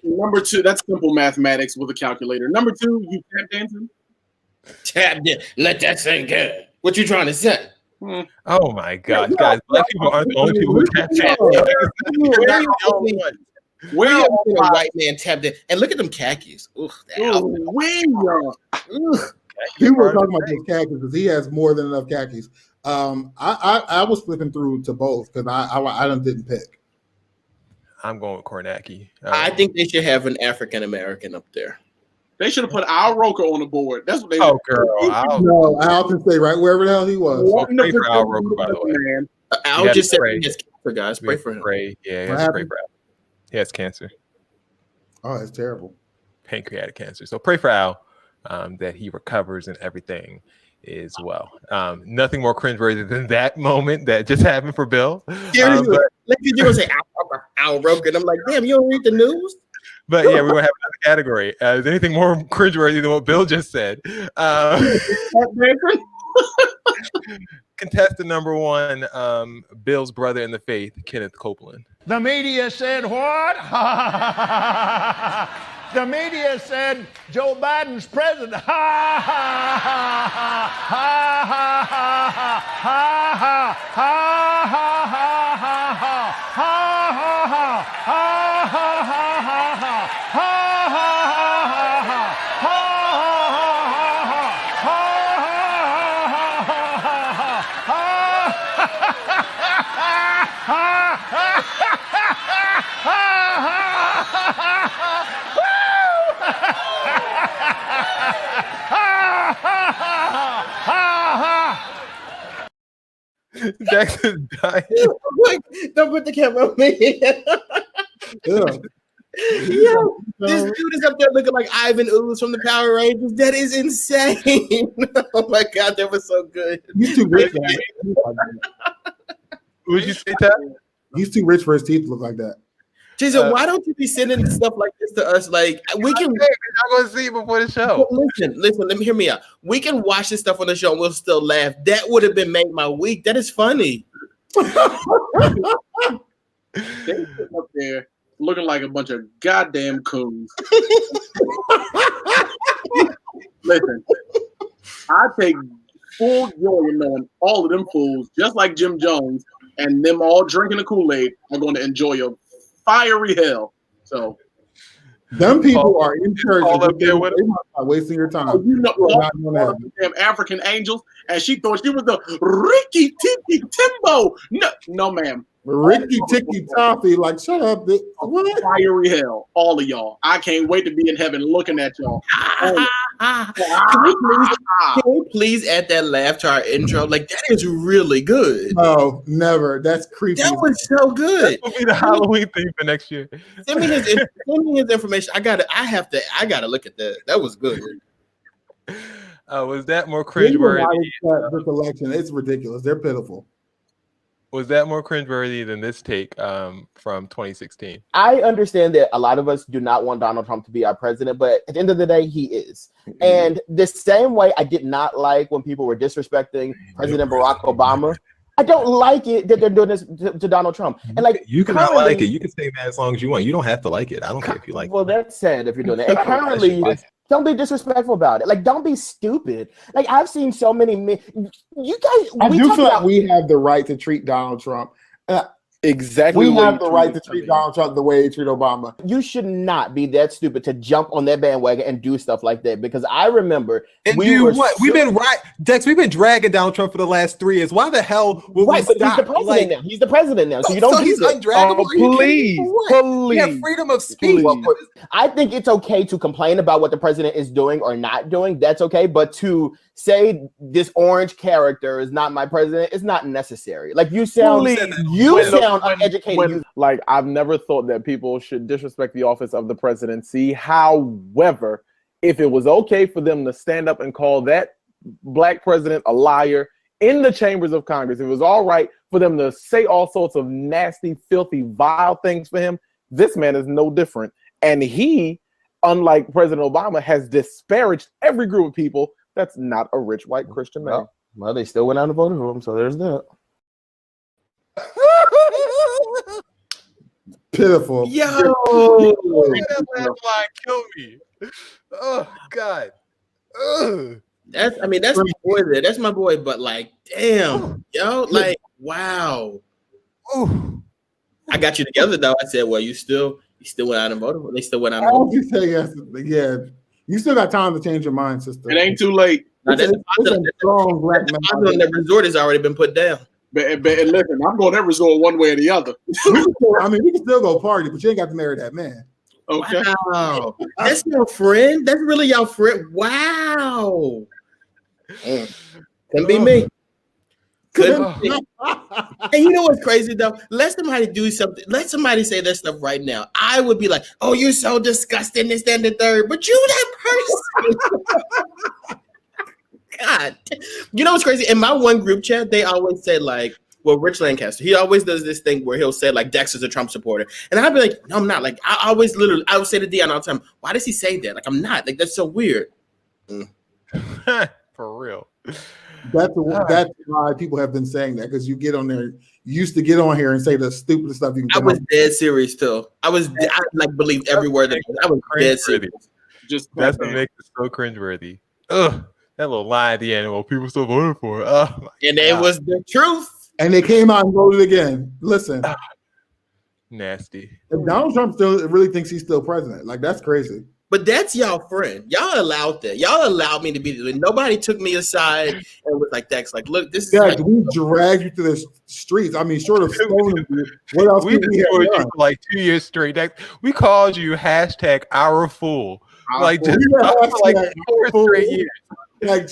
Number two, that's simple mathematics with a calculator. Number two, you tap dancing. Tap dance. Let that sink in. What you trying to say? Oh my God, guys! Black people aren't the only people who tap dance. Where you ever seen a white man tap dance? And look at them khakis. Ugh, People were talking about those khakis because he has more than enough khakis. I was flipping through to both because I didn't pick. I'm going with Kornacki. I think they should have an African American up there. They should have put Al Roker on the board. That's what they. Oh, girl, no, Al can stay right wherever the hell he was. Well, pray for Al Roker, by the way. Al just said he has cancer, guys. Pray for him. Yeah, he has to pray for Al. He has cancer. Oh, that's terrible. Pancreatic cancer. So pray for Al that he recovers and everything is well. Nothing more cringeworthy than that moment that just happened for Bill. Seriously, like you do say Al Roker, and I'm like, damn, you don't read the news? But yeah, we're gonna have another category. Is anything more cringeworthy than what Bill just said? Contestant number one, Bill's brother in the faith, Kenneth Copeland. The media said what? The media said Joe Biden's president. Ha ha ha ha ha ha ha ha ha Jackson dying. Don't put the camera on me. Yo, this dude is up there looking like Ivan Ooze from the Power Rangers. That is insane. Oh my God, that was so good. He's too rich. Would you say that? He's too rich for his teeth to look like that. Jason, why don't you be sending stuff like this to us? Like we can. I'm gonna see it before the show. Listen. Let me hear me out. We can watch this stuff on the show and we'll still laugh. That would have been made my week. That is funny. They sitting up there looking like a bunch of goddamn coons. Listen, I take full joy in knowing all of them fools, just like Jim Jones, and them all drinking the Kool-Aid are going to enjoy a fiery hell. So them people are in church. All up there with them. Not wasting your time. Oh, you know, all damn African angels, and she thought she was the Ricky Tiki Timbo. No, ma'am. Ricky Tiki Toffee, like shut up. What? Fiery hell, all of y'all. I can't wait to be in heaven looking at y'all. Can we please add that laugh to our intro? Like that is really good. No, never. That's creepy. That was so good. That will be the Halloween thing for next year. Send me his information. I gotta look at that. That was good. Was that more cringeworthy? This election, it's ridiculous. They're pitiful. Was that more cringeworthy than this take from 2016? I understand that a lot of us do not want Donald Trump to be our president, but at the end of the day, he is. Mm-hmm. And the same way I did not like when people were disrespecting President Barack Obama, I don't like it that they're doing this to Donald Trump. And like you can not like it. You can say that as long as you want. You don't have to like it. I don't care if you like it. Well, that's sad if you're doing that. And currently, don't be disrespectful about it. Like, don't be stupid. Like, I've seen so many you guys. I do feel like we have the right to treat Donald Trump. Exactly. We have the right to treat Donald Trump the way he treated Obama. You should not be that stupid to jump on that bandwagon and do stuff like that. Because I remember we've been dragging Donald Trump for the last 3 years. Why the hell would we stop? He's the president now. He's the president now. So you don't. So he's undraggable. Please. We have freedom of speech. I think it's okay to complain about what the president is doing or not doing. That's okay. But to say this orange character is not my president, it's not necessary. Like you sound uneducated. Like I've never thought that people should disrespect the office of the presidency. However, if it was okay for them to stand up and call that black president a liar in the chambers of Congress, if it was all right for them to say all sorts of nasty, filthy, vile things for him, this man is no different. And he unlike President Obama, has disparaged every group of people that's not a rich white Christian man. Well, they still went out and voted for him, so there's that. Pitiful. Yo, that last line killed me. Oh God. Ugh. That's my boy there. That's my boy, but like, damn, yo, like, wow. I got you together though. I said, well, you still went out and voted. They still went out and voted. You say yes. Yeah, you still got time to change your mind, sister. It ain't too late. The deposit on that resort has already been put down. But listen, I'm going to that resort one way or the other. We can still go party, but you ain't got to marry that man. Okay. Wow. That's your friend. That's really your friend. Wow. Couldn't be me. Couldn't be. And you know what's crazy though? Let somebody do something. Let somebody say that stuff right now. I would be like, "Oh, you're so disgusting." This, that, and the third. But you that person. God. You know what's crazy? In my one group chat, they always say like, well, Rich Lancaster, he always does this thing where he'll say like Dexter's a Trump supporter. And I'd be like, no, I'm not. Like I would say to Dion all the time, why does he say that? Like I'm not. Like that's so weird. For real. That's why people have been saying that, because you get on there. You used to get on here and say the stupidest stuff. I was dead serious too. I like believed every word that I was dead serious. Just that's what makes it so cringeworthy. Ugh, that little lie at the end. Well, people still voted for it. Oh, and it was the truth. And they came out and voted again. Listen, nasty. If Donald Trump still really thinks he's still president, like that's crazy. But that's y'all friend. Y'all allowed that. Y'all allowed me to be there. Nobody took me aside and was like, Dex, like, look, this is like we dragged you through the streets. I mean, short of stoning you, what else we could we have you done? for like 2 years straight. Dex, we called you #OurFool. Like just like 4 straight years. Like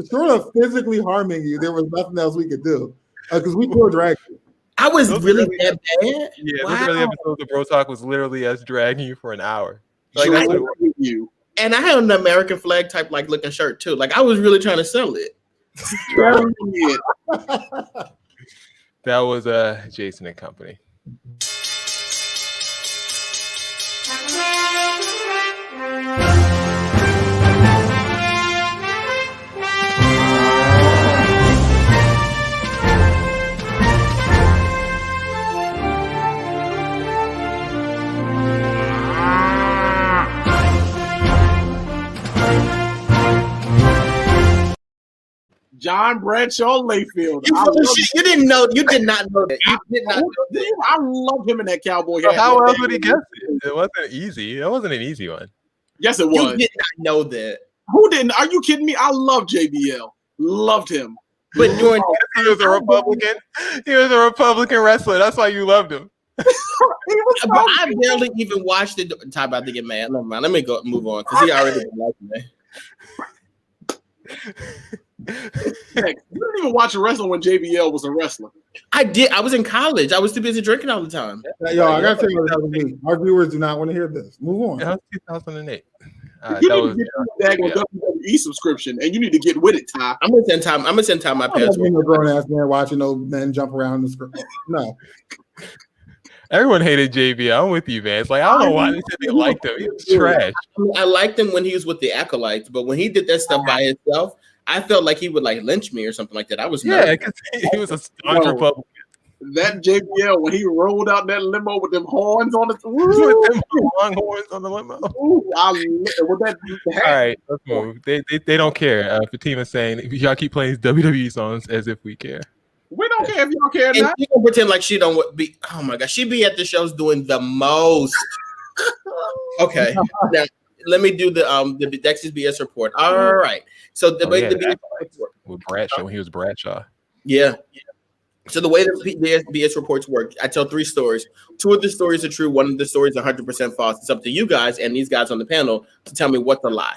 short of physically harming you, there was nothing else we could do. Because we still dragged you. I was really that bad. Yeah, wow. Those early episodes of Bro Talk was literally us dragging you for an hour. Like that's you. And I had an American flag type like looking shirt too. Like I was really trying to sell it. That was Jason and Company. John Bradshaw Layfield. You didn't know. You did not know that. You did not know that. I love him in that cowboy hat. How else would he guess it? It wasn't easy. That wasn't an easy one. Yes, it was. You did not know that. Who didn't? Are you kidding me? I love JBL. Loved him. But during he was a Republican. He was a Republican wrestler. That's why you loved him. I barely even watched it. Talk about to get mad. Never mind. Let me go move on because he already been liking me. Heck, you didn't even watch wrestling when JBL was a wrestler. I did. I was in college. I was too busy drinking all the time. Yo, I gotta tell you what happened to me. Our viewers do not want to hear this. Move on. That was 2008. You need to get your WWE subscription, and you need to get with it, Ty. I'm gonna send time. I'm gonna send time my password. I'm not a grown ass man watching no men jump around the screen. No. Everyone hated JBL. I'm with you, man. It's like I don't know why they said they liked him. He was trash. I liked him when he was with the Acolytes, but when he did that stuff by himself, I felt like he would like lynch me or something like that. I was because he was a staunch Republican. That JBL when he rolled out that limo with them horns on it, with them long horns on the limo. All right, let's move. They don't care. Fatima's saying y'all keep playing WWE songs as if we care. We don't care if y'all care. And she don't pretend like she don't be. Oh my god, she be at the shows doing the most. Okay, now let me do the Dex's BS report. All right, so the way the BS report with Bradshaw when he was Bradshaw. Yeah. So the way the BS reports work, I tell 3 stories. 2 of the stories are true. 1 of the stories is 100% false. It's up to you guys and these guys on the panel to tell me what's a lie.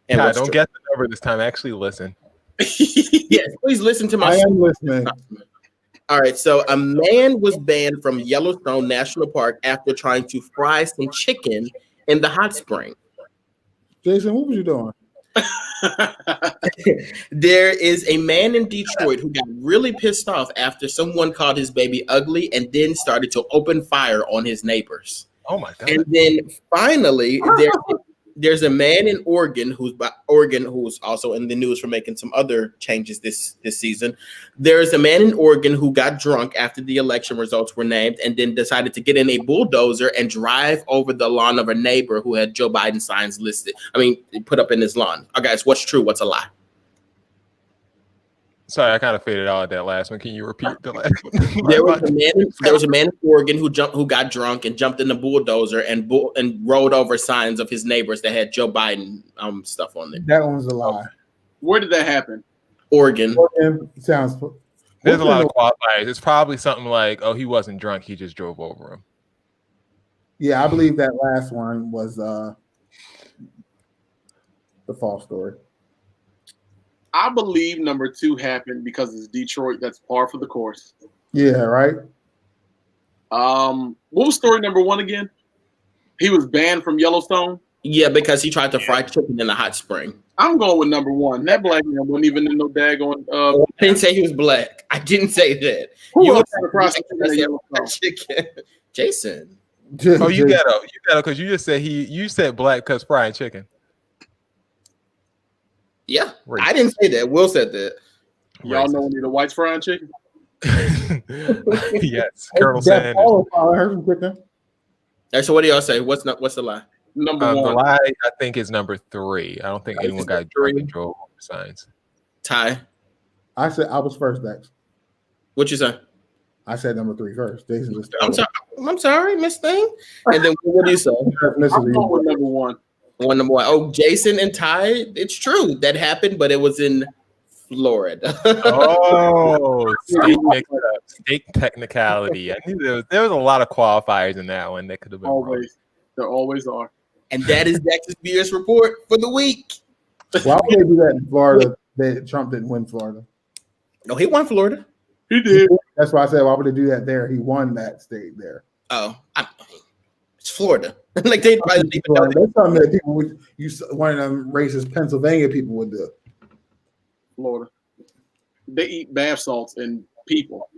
And don't true. Guess the number this time. Actually, listen. Yes, please listen to my. I am listening. All right. So a man was banned from Yellowstone National Park after trying to fry some chicken in the hot spring. Jason, what was you doing? There is a man in Detroit who got really pissed off after someone called his baby ugly and then started to open fire on his neighbors. Oh my god! And then finally, There's a man in Oregon who's also in the news for making some other changes this season. There's a man in Oregon who got drunk after the election results were named and then decided to get in a bulldozer and drive over the lawn of a neighbor who had Joe Biden signs put up in his lawn. Guys, what's true? What's a lie? Sorry, I kind of faded out at that last one. Can you repeat the last one? There was a man in Oregon who got drunk and jumped in the bulldozer and rode over signs of his neighbors that had Joe Biden stuff on there. That one's a lie. Where did that happen? Oregon. Sounds. There's a lot of qualifiers. It's probably something like, oh, he wasn't drunk. He just drove over him. Yeah, I believe that last one was the false story. I believe number 2 happened because it's Detroit. That's par for the course. Yeah, right. What was story number 1 again? He was banned from Yellowstone. Yeah, because he tried to fry chicken in a hot spring. I'm going with number 1. That black man wasn't even in no daggone. I didn't say he was black. I didn't say that. Who else had a prostitute in Yellowstone? Chicken. Jason. Oh, you gotta, because you just said you said black because frying chicken. Yeah, I didn't say that. Will said that. Y'all know any of the whites frying chicken? Yes, Colonel Sanders. So what do y'all say? What's the lie? Number 1. The lie, I think, is number 3. I don't think anyone got drink and drove over signs. Ty? I said I was first next. What you say? I said number 3 first. Jason was I'm sorry, Miss Thing. And then what do you say? I'm going with number 1. Number 1. Oh, Jason and Ty. It's true that happened, but it was in Florida. Oh, state technicality. I knew there was a lot of qualifiers in that one that could have been always. Wrong. There always are. And that is Dex's BS report for the week. Why would they do that in Florida? Trump didn't win Florida. No, he won Florida. He did. That's why I said, why would they do that there? He won that state there. Oh, it's Florida. Like they probably that's something that people would. One of them racist Pennsylvania people would do. Florida. They eat bath salts and people.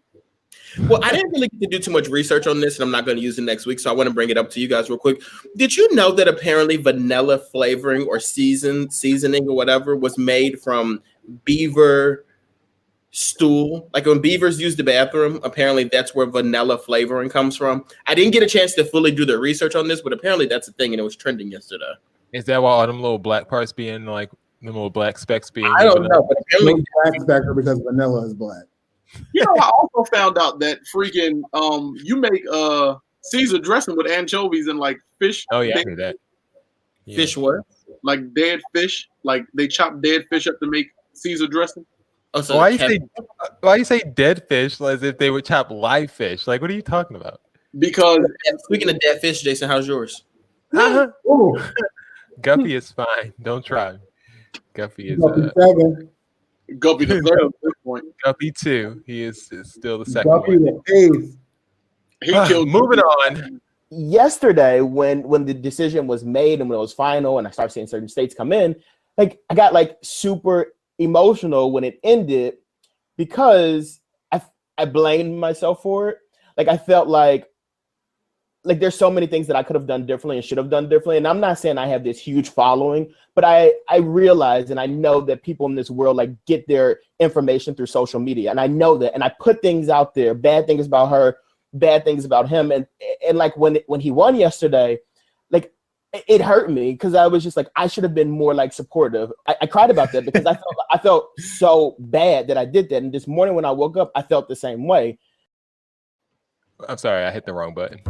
Well, I didn't really get to do too much research on this, and I'm not going to use it next week, so I want to bring it up to you guys real quick. Did you know that apparently vanilla flavoring or seasoning or whatever was made from beaver stool? Like when beavers use the bathroom, apparently that's where vanilla flavoring comes from. I didn't get a chance to fully do the research on this, but apparently that's a thing, and it was trending yesterday. Is that why all them little black parts being like the little black specks being? I don't know, but apparently black specks because vanilla is black. You know, I also found out that freaking you make Caesar dressing with anchovies and like fish. Oh yeah, I heard that. Yeah. Fish what? Like dead fish. Like they chop dead fish up to make Caesar dressing. Oh, so why you say dead fish as if they would chop live fish? Like, what are you talking about? Because speaking of dead fish, Jason, how's yours? Guppy is fine. Don't try. Guppy is Guppy the third at this point. Guppy 2. He is still the second Guppy one. the 8th. He killed. Moving on. Yesterday, when the decision was made and when it was final, and I started seeing certain states come in, like I got like super emotional when it ended because I blamed myself for it. Like I felt like there's so many things that I could have done differently and should have done differently. And I'm not saying I have this huge following, but I realize and I know that people in this world like get their information through social media. And I know that. And I put things out there, bad things about her, bad things about him. And like when he won yesterday, like it hurt me because I was just like, I should have been more like supportive. I cried about that because I felt so bad that I did that. And this morning when I woke up, I felt the same way. I'm sorry, I hit the wrong button.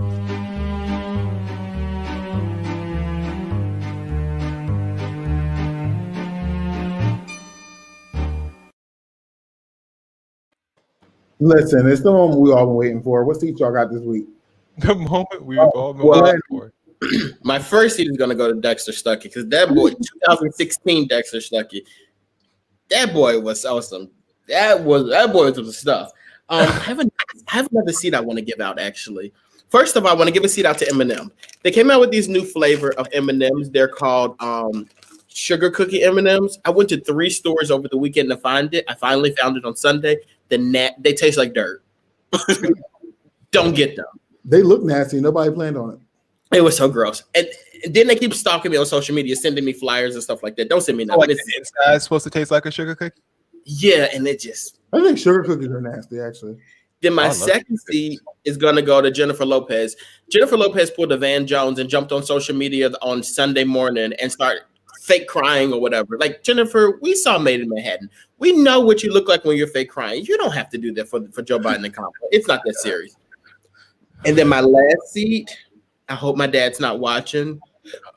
Listen, it's the moment we all been waiting for. What seat y'all got this week? The moment we've all been waiting for. My first seat is going to go to Dexter Stuckey because that boy, 2016 Dexter Stuckey, that boy was awesome. That boy was some stuff. I have another seat I want to give out, actually. First of all, I want to give a seat out to M&M. They came out with these new flavor of M&Ms. They're called sugar cookie M&Ms. I went to 3 stores over the weekend to find it. I finally found it on Sunday. They taste like dirt. Don't get them. They look nasty. Nobody planned on it. It was so gross. And then they keep stalking me on social media, sending me flyers and stuff like that. Don't send me nothing. Like the inside is supposed to taste like a sugar cookie? Yeah, and it just. I think sugar cookies are nasty, actually. Then my second seed is going to go to Jennifer Lopez. Jennifer Lopez pulled a Van Jones and jumped on social media on Sunday morning and started fake crying or whatever. Like, Jennifer, we saw Made in Manhattan. We know what you look like when you're fake crying. You don't have to do that for Joe Biden and Kamala. It's not that serious. And then my last seed, I hope my dad's not watching.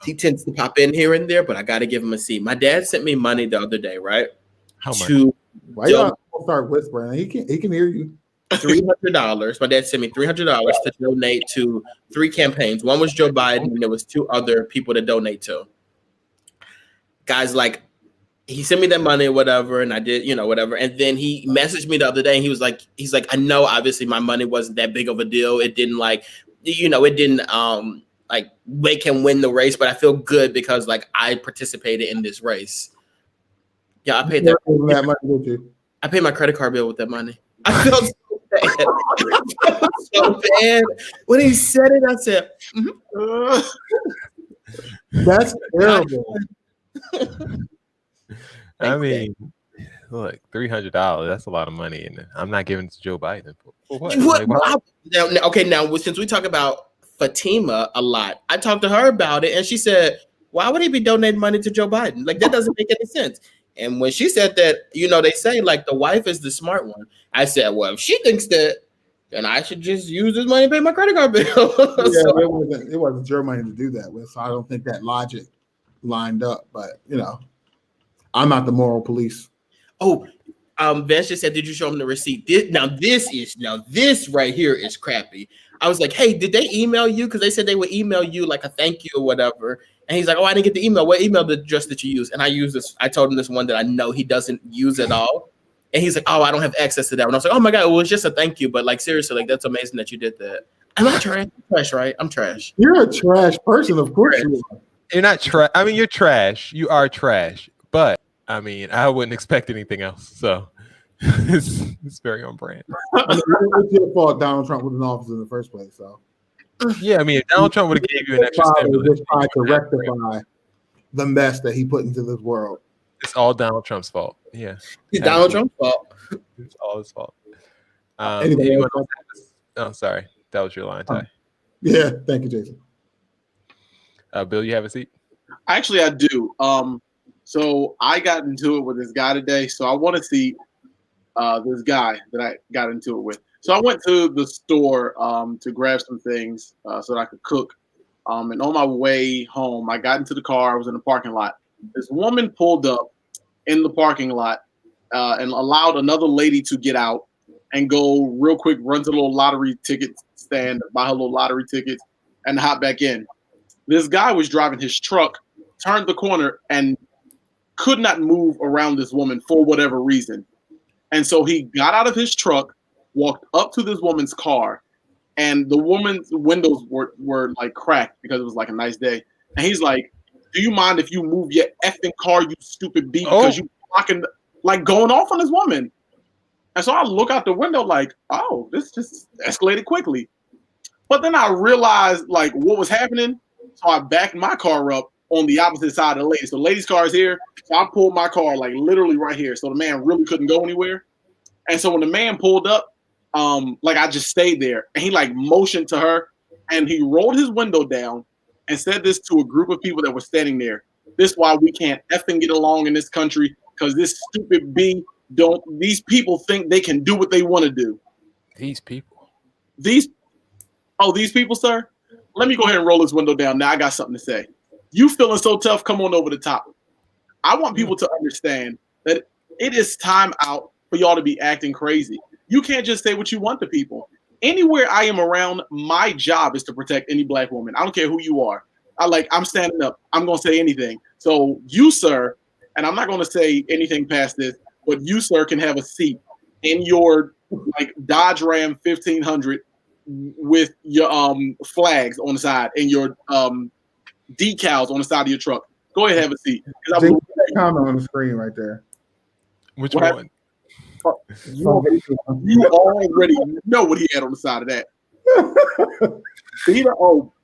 He tends to pop in here and there, but I got to give him a seat. My dad sent me money the other day, right? How much? Why y'all start whispering? He can hear you. $300. My dad sent me $300 to donate to 3 campaigns. One was Joe Biden, and there was 2 other people to donate to. Guys, like, he sent me that money or whatever, and I did, whatever. And then he messaged me the other day, and he's like, I know obviously my money wasn't that big of a deal. It didn't like make him win the race, but I feel good because like I participated in this race. Yeah, I paid that money with you. I paid my credit card bill with that money. I felt so bad. When he said it, I said, That's terrible. I mean, look, $300. That's a lot of money, and I'm not giving it to Joe Biden. For what? Now, since we talk about Fatima a lot, I talked to her about it, and she said, "Why would he be donating money to Joe Biden? Like, that doesn't make any sense." And when she said that, they say like the wife is the smart one. I said, well, if she thinks that, then I should just use this money to pay my credit card bill. It wasn't your money to do that with, so I don't think that logic lined up. But I'm not the moral police. Oh, Vance just said, did you show him the receipt? This right here is crappy. I was like, hey, did they email you? Because they said they would email you like a thank you or whatever. And he's like, oh, I didn't get the email. What email address did you use? And I use this. I told him this one that I know he doesn't use at all. And he's like, oh, I don't have access to that. And I was like, oh my God, well, it's just a thank you. But like, seriously, like, that's amazing that you did that. Am I trash? I'm trash, right? I'm trash. You're a trash person. Of course you are. You're not trash. I mean, you're trash. You are trash. But I mean, I wouldn't expect anything else. So it's very on brand. I mean, it's your fault Donald Trump was in office in the first place. So yeah, I mean, if Donald Trump would have gave you an extra stimulus, just trying to rectify the mess that he put into this world. It's all Donald Trump's fault. Yeah, it's Donald Trump's fault. It's all his fault. Sorry, that was your line, Ty. Yeah, thank you, Jason. Bill, you have a seat? Actually, I do. So I got into it with this guy today. So I want to see this guy that I got into it with. So I went to the store to grab some things so that I could cook. And on my way home, I got into the car. I was in the parking lot. This woman pulled up in the parking lot and allowed another lady to get out and go real quick, run to the little lottery ticket stand, buy her little lottery tickets, and hop back in. This guy was driving his truck, turned the corner, and could not move around this woman for whatever reason. And so he got out of his truck, walked up to this woman's car, and the woman's windows were like cracked because it was like a nice day. And he's like, do you mind if you move your effing car, you stupid beat, because you fucking like going off on this woman? And so I look out the window like, oh, this just escalated quickly. But then I realized like what was happening. So I backed my car up on the opposite side of the lady. So the lady's car is here. So I pulled my car like literally right here. So the man really couldn't go anywhere. And so when the man pulled up, like I just stayed there, and he like motioned to her, and he rolled his window down and said this to a group of people that were standing there. This is why we can't effing get along in this country, because this stupid these people think they can do what they want to do. These people, sir. Let me go ahead and roll this window down. Now I got something to say. You feeling so tough? Come on over the top. I want people to understand that it is time out for y'all to be acting crazy. You can't just say what you want to people. Anywhere I am around, my job is to protect any black woman. I don't care who you are. I'm standing up. I'm going to say anything. So you, sir, and I'm not going to say anything past this, but you, sir, can have a seat in your like Dodge Ram 1500 with your flags on the side and your decals on the side of your truck. Go ahead, have a seat. That comment on the screen right there. Which one? You already know what he had on the side of that.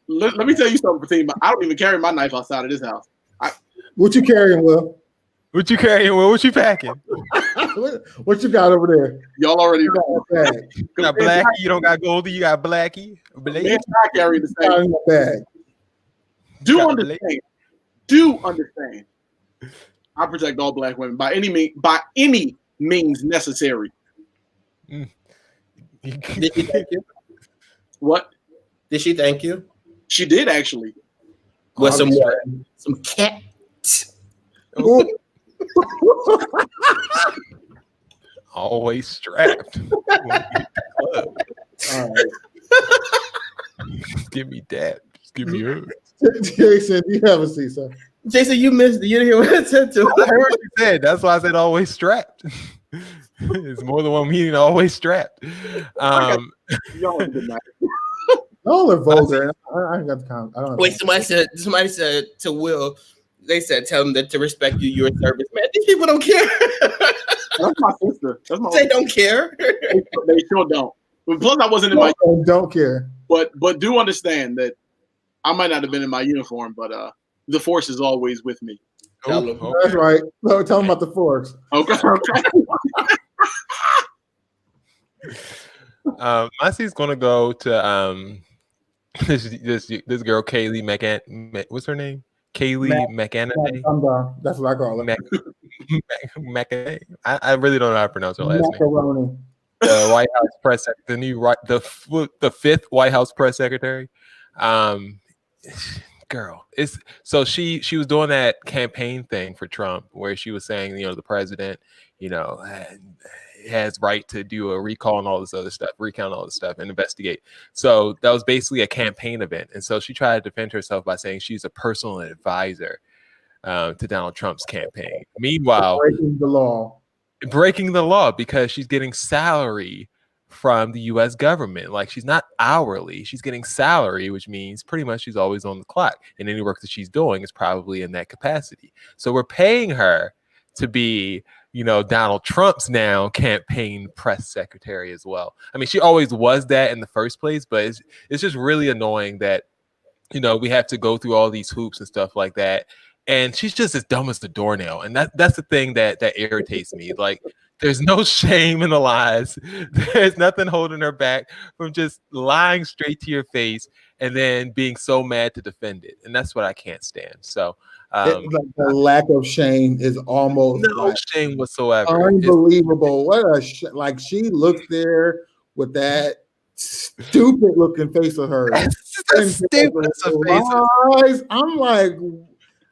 Let me tell you something, Fatima. I don't even carry my knife outside of this house. What you carrying, Will? What you carrying, Will? What you packing? What you got over there? Y'all already know. You got Blackie. You don't got Goldie. You got Blackie. Man, I carry the same bag. Do understand. Do understand. I protect all black women by any means necessary. Did she thank you? What? Did she thank you? She did actually. With some cat. Always strapped. Give me that. Just give me her. Jason, you have a seat, sir. Jason, you missed it. You didn't hear what I said to him. I heard what you said. That's why I said always strapped. It's more than one meaning. Always strapped. Y'all are vulgar. I ain't got the count. I don't. Wait, somebody said to Will. They said, "Tell them that to respect you. You're a service man." These people don't care. That's my sister. That's my. They don't care. They sure don't. But plus, I wasn't in my. Don't care. But do understand that I might not have been in my uniform, but the force is always with me. That's right. No, tell them about the force. Okay. My seat's gonna go to this girl Kaylee McAn. What's her name? Kaylee McAnany. I'm done. That's what I call it. McAnany. I really don't know how to pronounce her last Macaroni. name. The White House press the fifth White House press secretary. Girl, she was doing that campaign thing for Trump where she was saying, the president, has right to do a recall and all this other stuff, recount all this stuff and investigate. So that was basically a campaign event. And so she tried to defend herself by saying she's a personal advisor to Donald Trump's campaign. Meanwhile, breaking the law because she's getting salary from the U.S. government. Like, she's not hourly, she's getting salary, which means pretty much she's always on the clock. And any work that she's doing is probably in that capacity. So we're paying her to be Donald Trump's now campaign press secretary as well. I mean, she always was that in the first place, but it's just really annoying that, we have to go through all these hoops and stuff like that. And she's just as dumb as the doornail. And that's the thing that irritates me. Like, there's no shame in the lies. There's nothing holding her back from just lying straight to your face and then being so mad to defend it. And that's what I can't stand. So the lack of shame is almost no shame whatsoever. Unbelievable. What she looked there with that stupid looking face of hers. I'm like,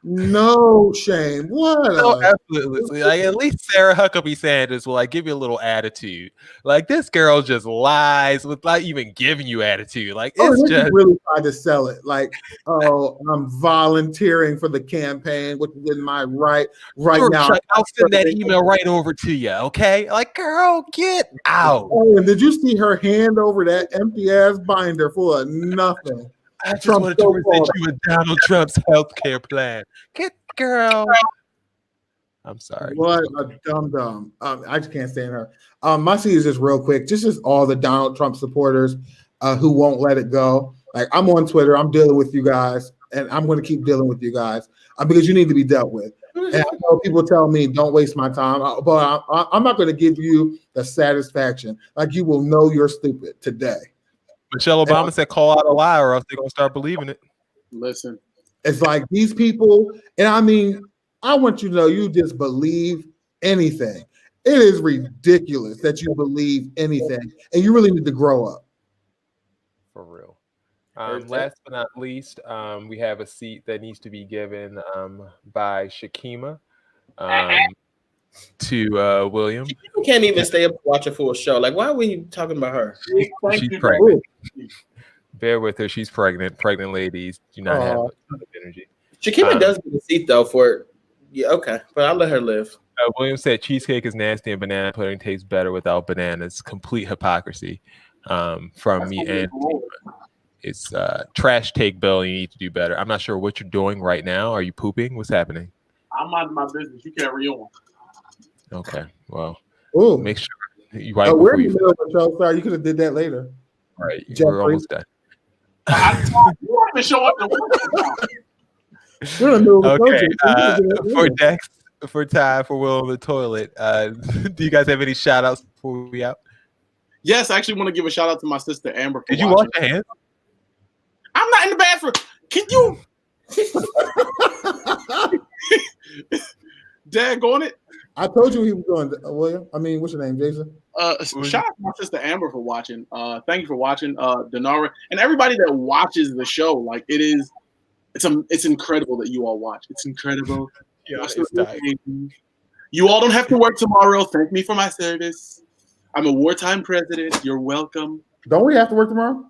no shame. What? Absolutely. Like, at least Sarah Huckabee Sanders will give you a little attitude. Like, this girl just lies without even giving you attitude. Like, it's just really trying to sell it. Like, I'm volunteering for the campaign, which is in my right now. I'll send that email right over to you. Okay, like, girl, get out. Oh, and did you see her hand over that empty ass binder full of nothing? I just wanted to present you with Donald Trump's health care plan. Get girl. I'm sorry. What a dumb. I just can't stand her. My seat is just real quick. Just all the Donald Trump supporters who won't let it go. Like, I'm on Twitter. I'm dealing with you guys, and I'm going to keep dealing with you guys because you need to be dealt with. And I know people tell me don't waste my time, but I'm not going to give you the satisfaction. Like, you will know you're stupid today. Michelle Obama said, "Call out a lie, or else they're gonna start believing it." Listen, it's like these people, and I mean, I want you to know you just believe anything. It is ridiculous that you believe anything, and you really need to grow up. For real. Last but not least, we have a seat that needs to be given by Shakima to William. You can't even stay up and watch a full show. Like, why were you talking about her? She's pregnant. Bear with her. She's pregnant. Pregnant ladies do not have a ton of energy. Shakima does get a seat though for okay, but I'll let her live. William said cheesecake is nasty and banana pudding tastes better without bananas. Complete hypocrisy from me and it's trash take, Bill. You need to do better. I'm not sure what you're doing right now. Are you pooping? What's happening? I'm minding my business. You carry on. Okay. Well, Ooh. Make sure you wipe we're before in the middle of the show. Sorry, you could have did that later. Right. Jeffrey. We're almost done. You won't even show up to work. Okay, for Dex, for Ty, for Will on the toilet, do you guys have any shout outs before we out? Yes, I actually want to give a shout out to my sister Amber. Did you wash your hands? I'm not in the bathroom. Can you? Dad, go on it. I told you he was going, William. I mean, what's your name, Jason? Shout out to my sister Amber for watching. Thank you for watching, Denara, and everybody that watches the show. Like it's incredible that you all watch. It's incredible. Yeah, you all don't have to work tomorrow. Thank me for my service. I'm a wartime president. You're welcome. Don't we have to work tomorrow?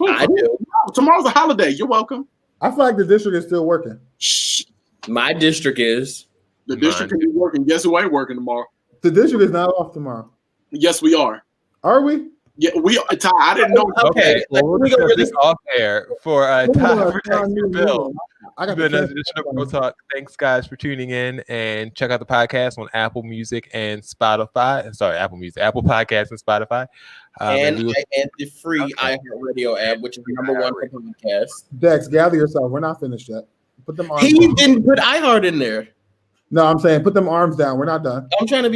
I do. Tomorrow's a holiday. You're welcome. I feel like the district is still working. Shh. My district is. The district can be working. Guess who ain't working tomorrow? The district is not off tomorrow. Yes, we are. Are we? Yeah, we are. Ty, I didn't know. Okay, well, we'll discuss this off air for Ty, for Dex, for Bill. I Been another edition of Pro Talk. Thanks, guys, for tuning in, and check out the podcast on Apple Music and Spotify. Sorry, Apple Music, Apple Podcasts and Spotify. And the free iHeartRadio app, which is the number one for podcasts. Dex, gather yourself. We're not finished yet. Put them arms He down. didn't put iHeart in there. No, I'm saying put them arms down. We're not done. I'm trying to be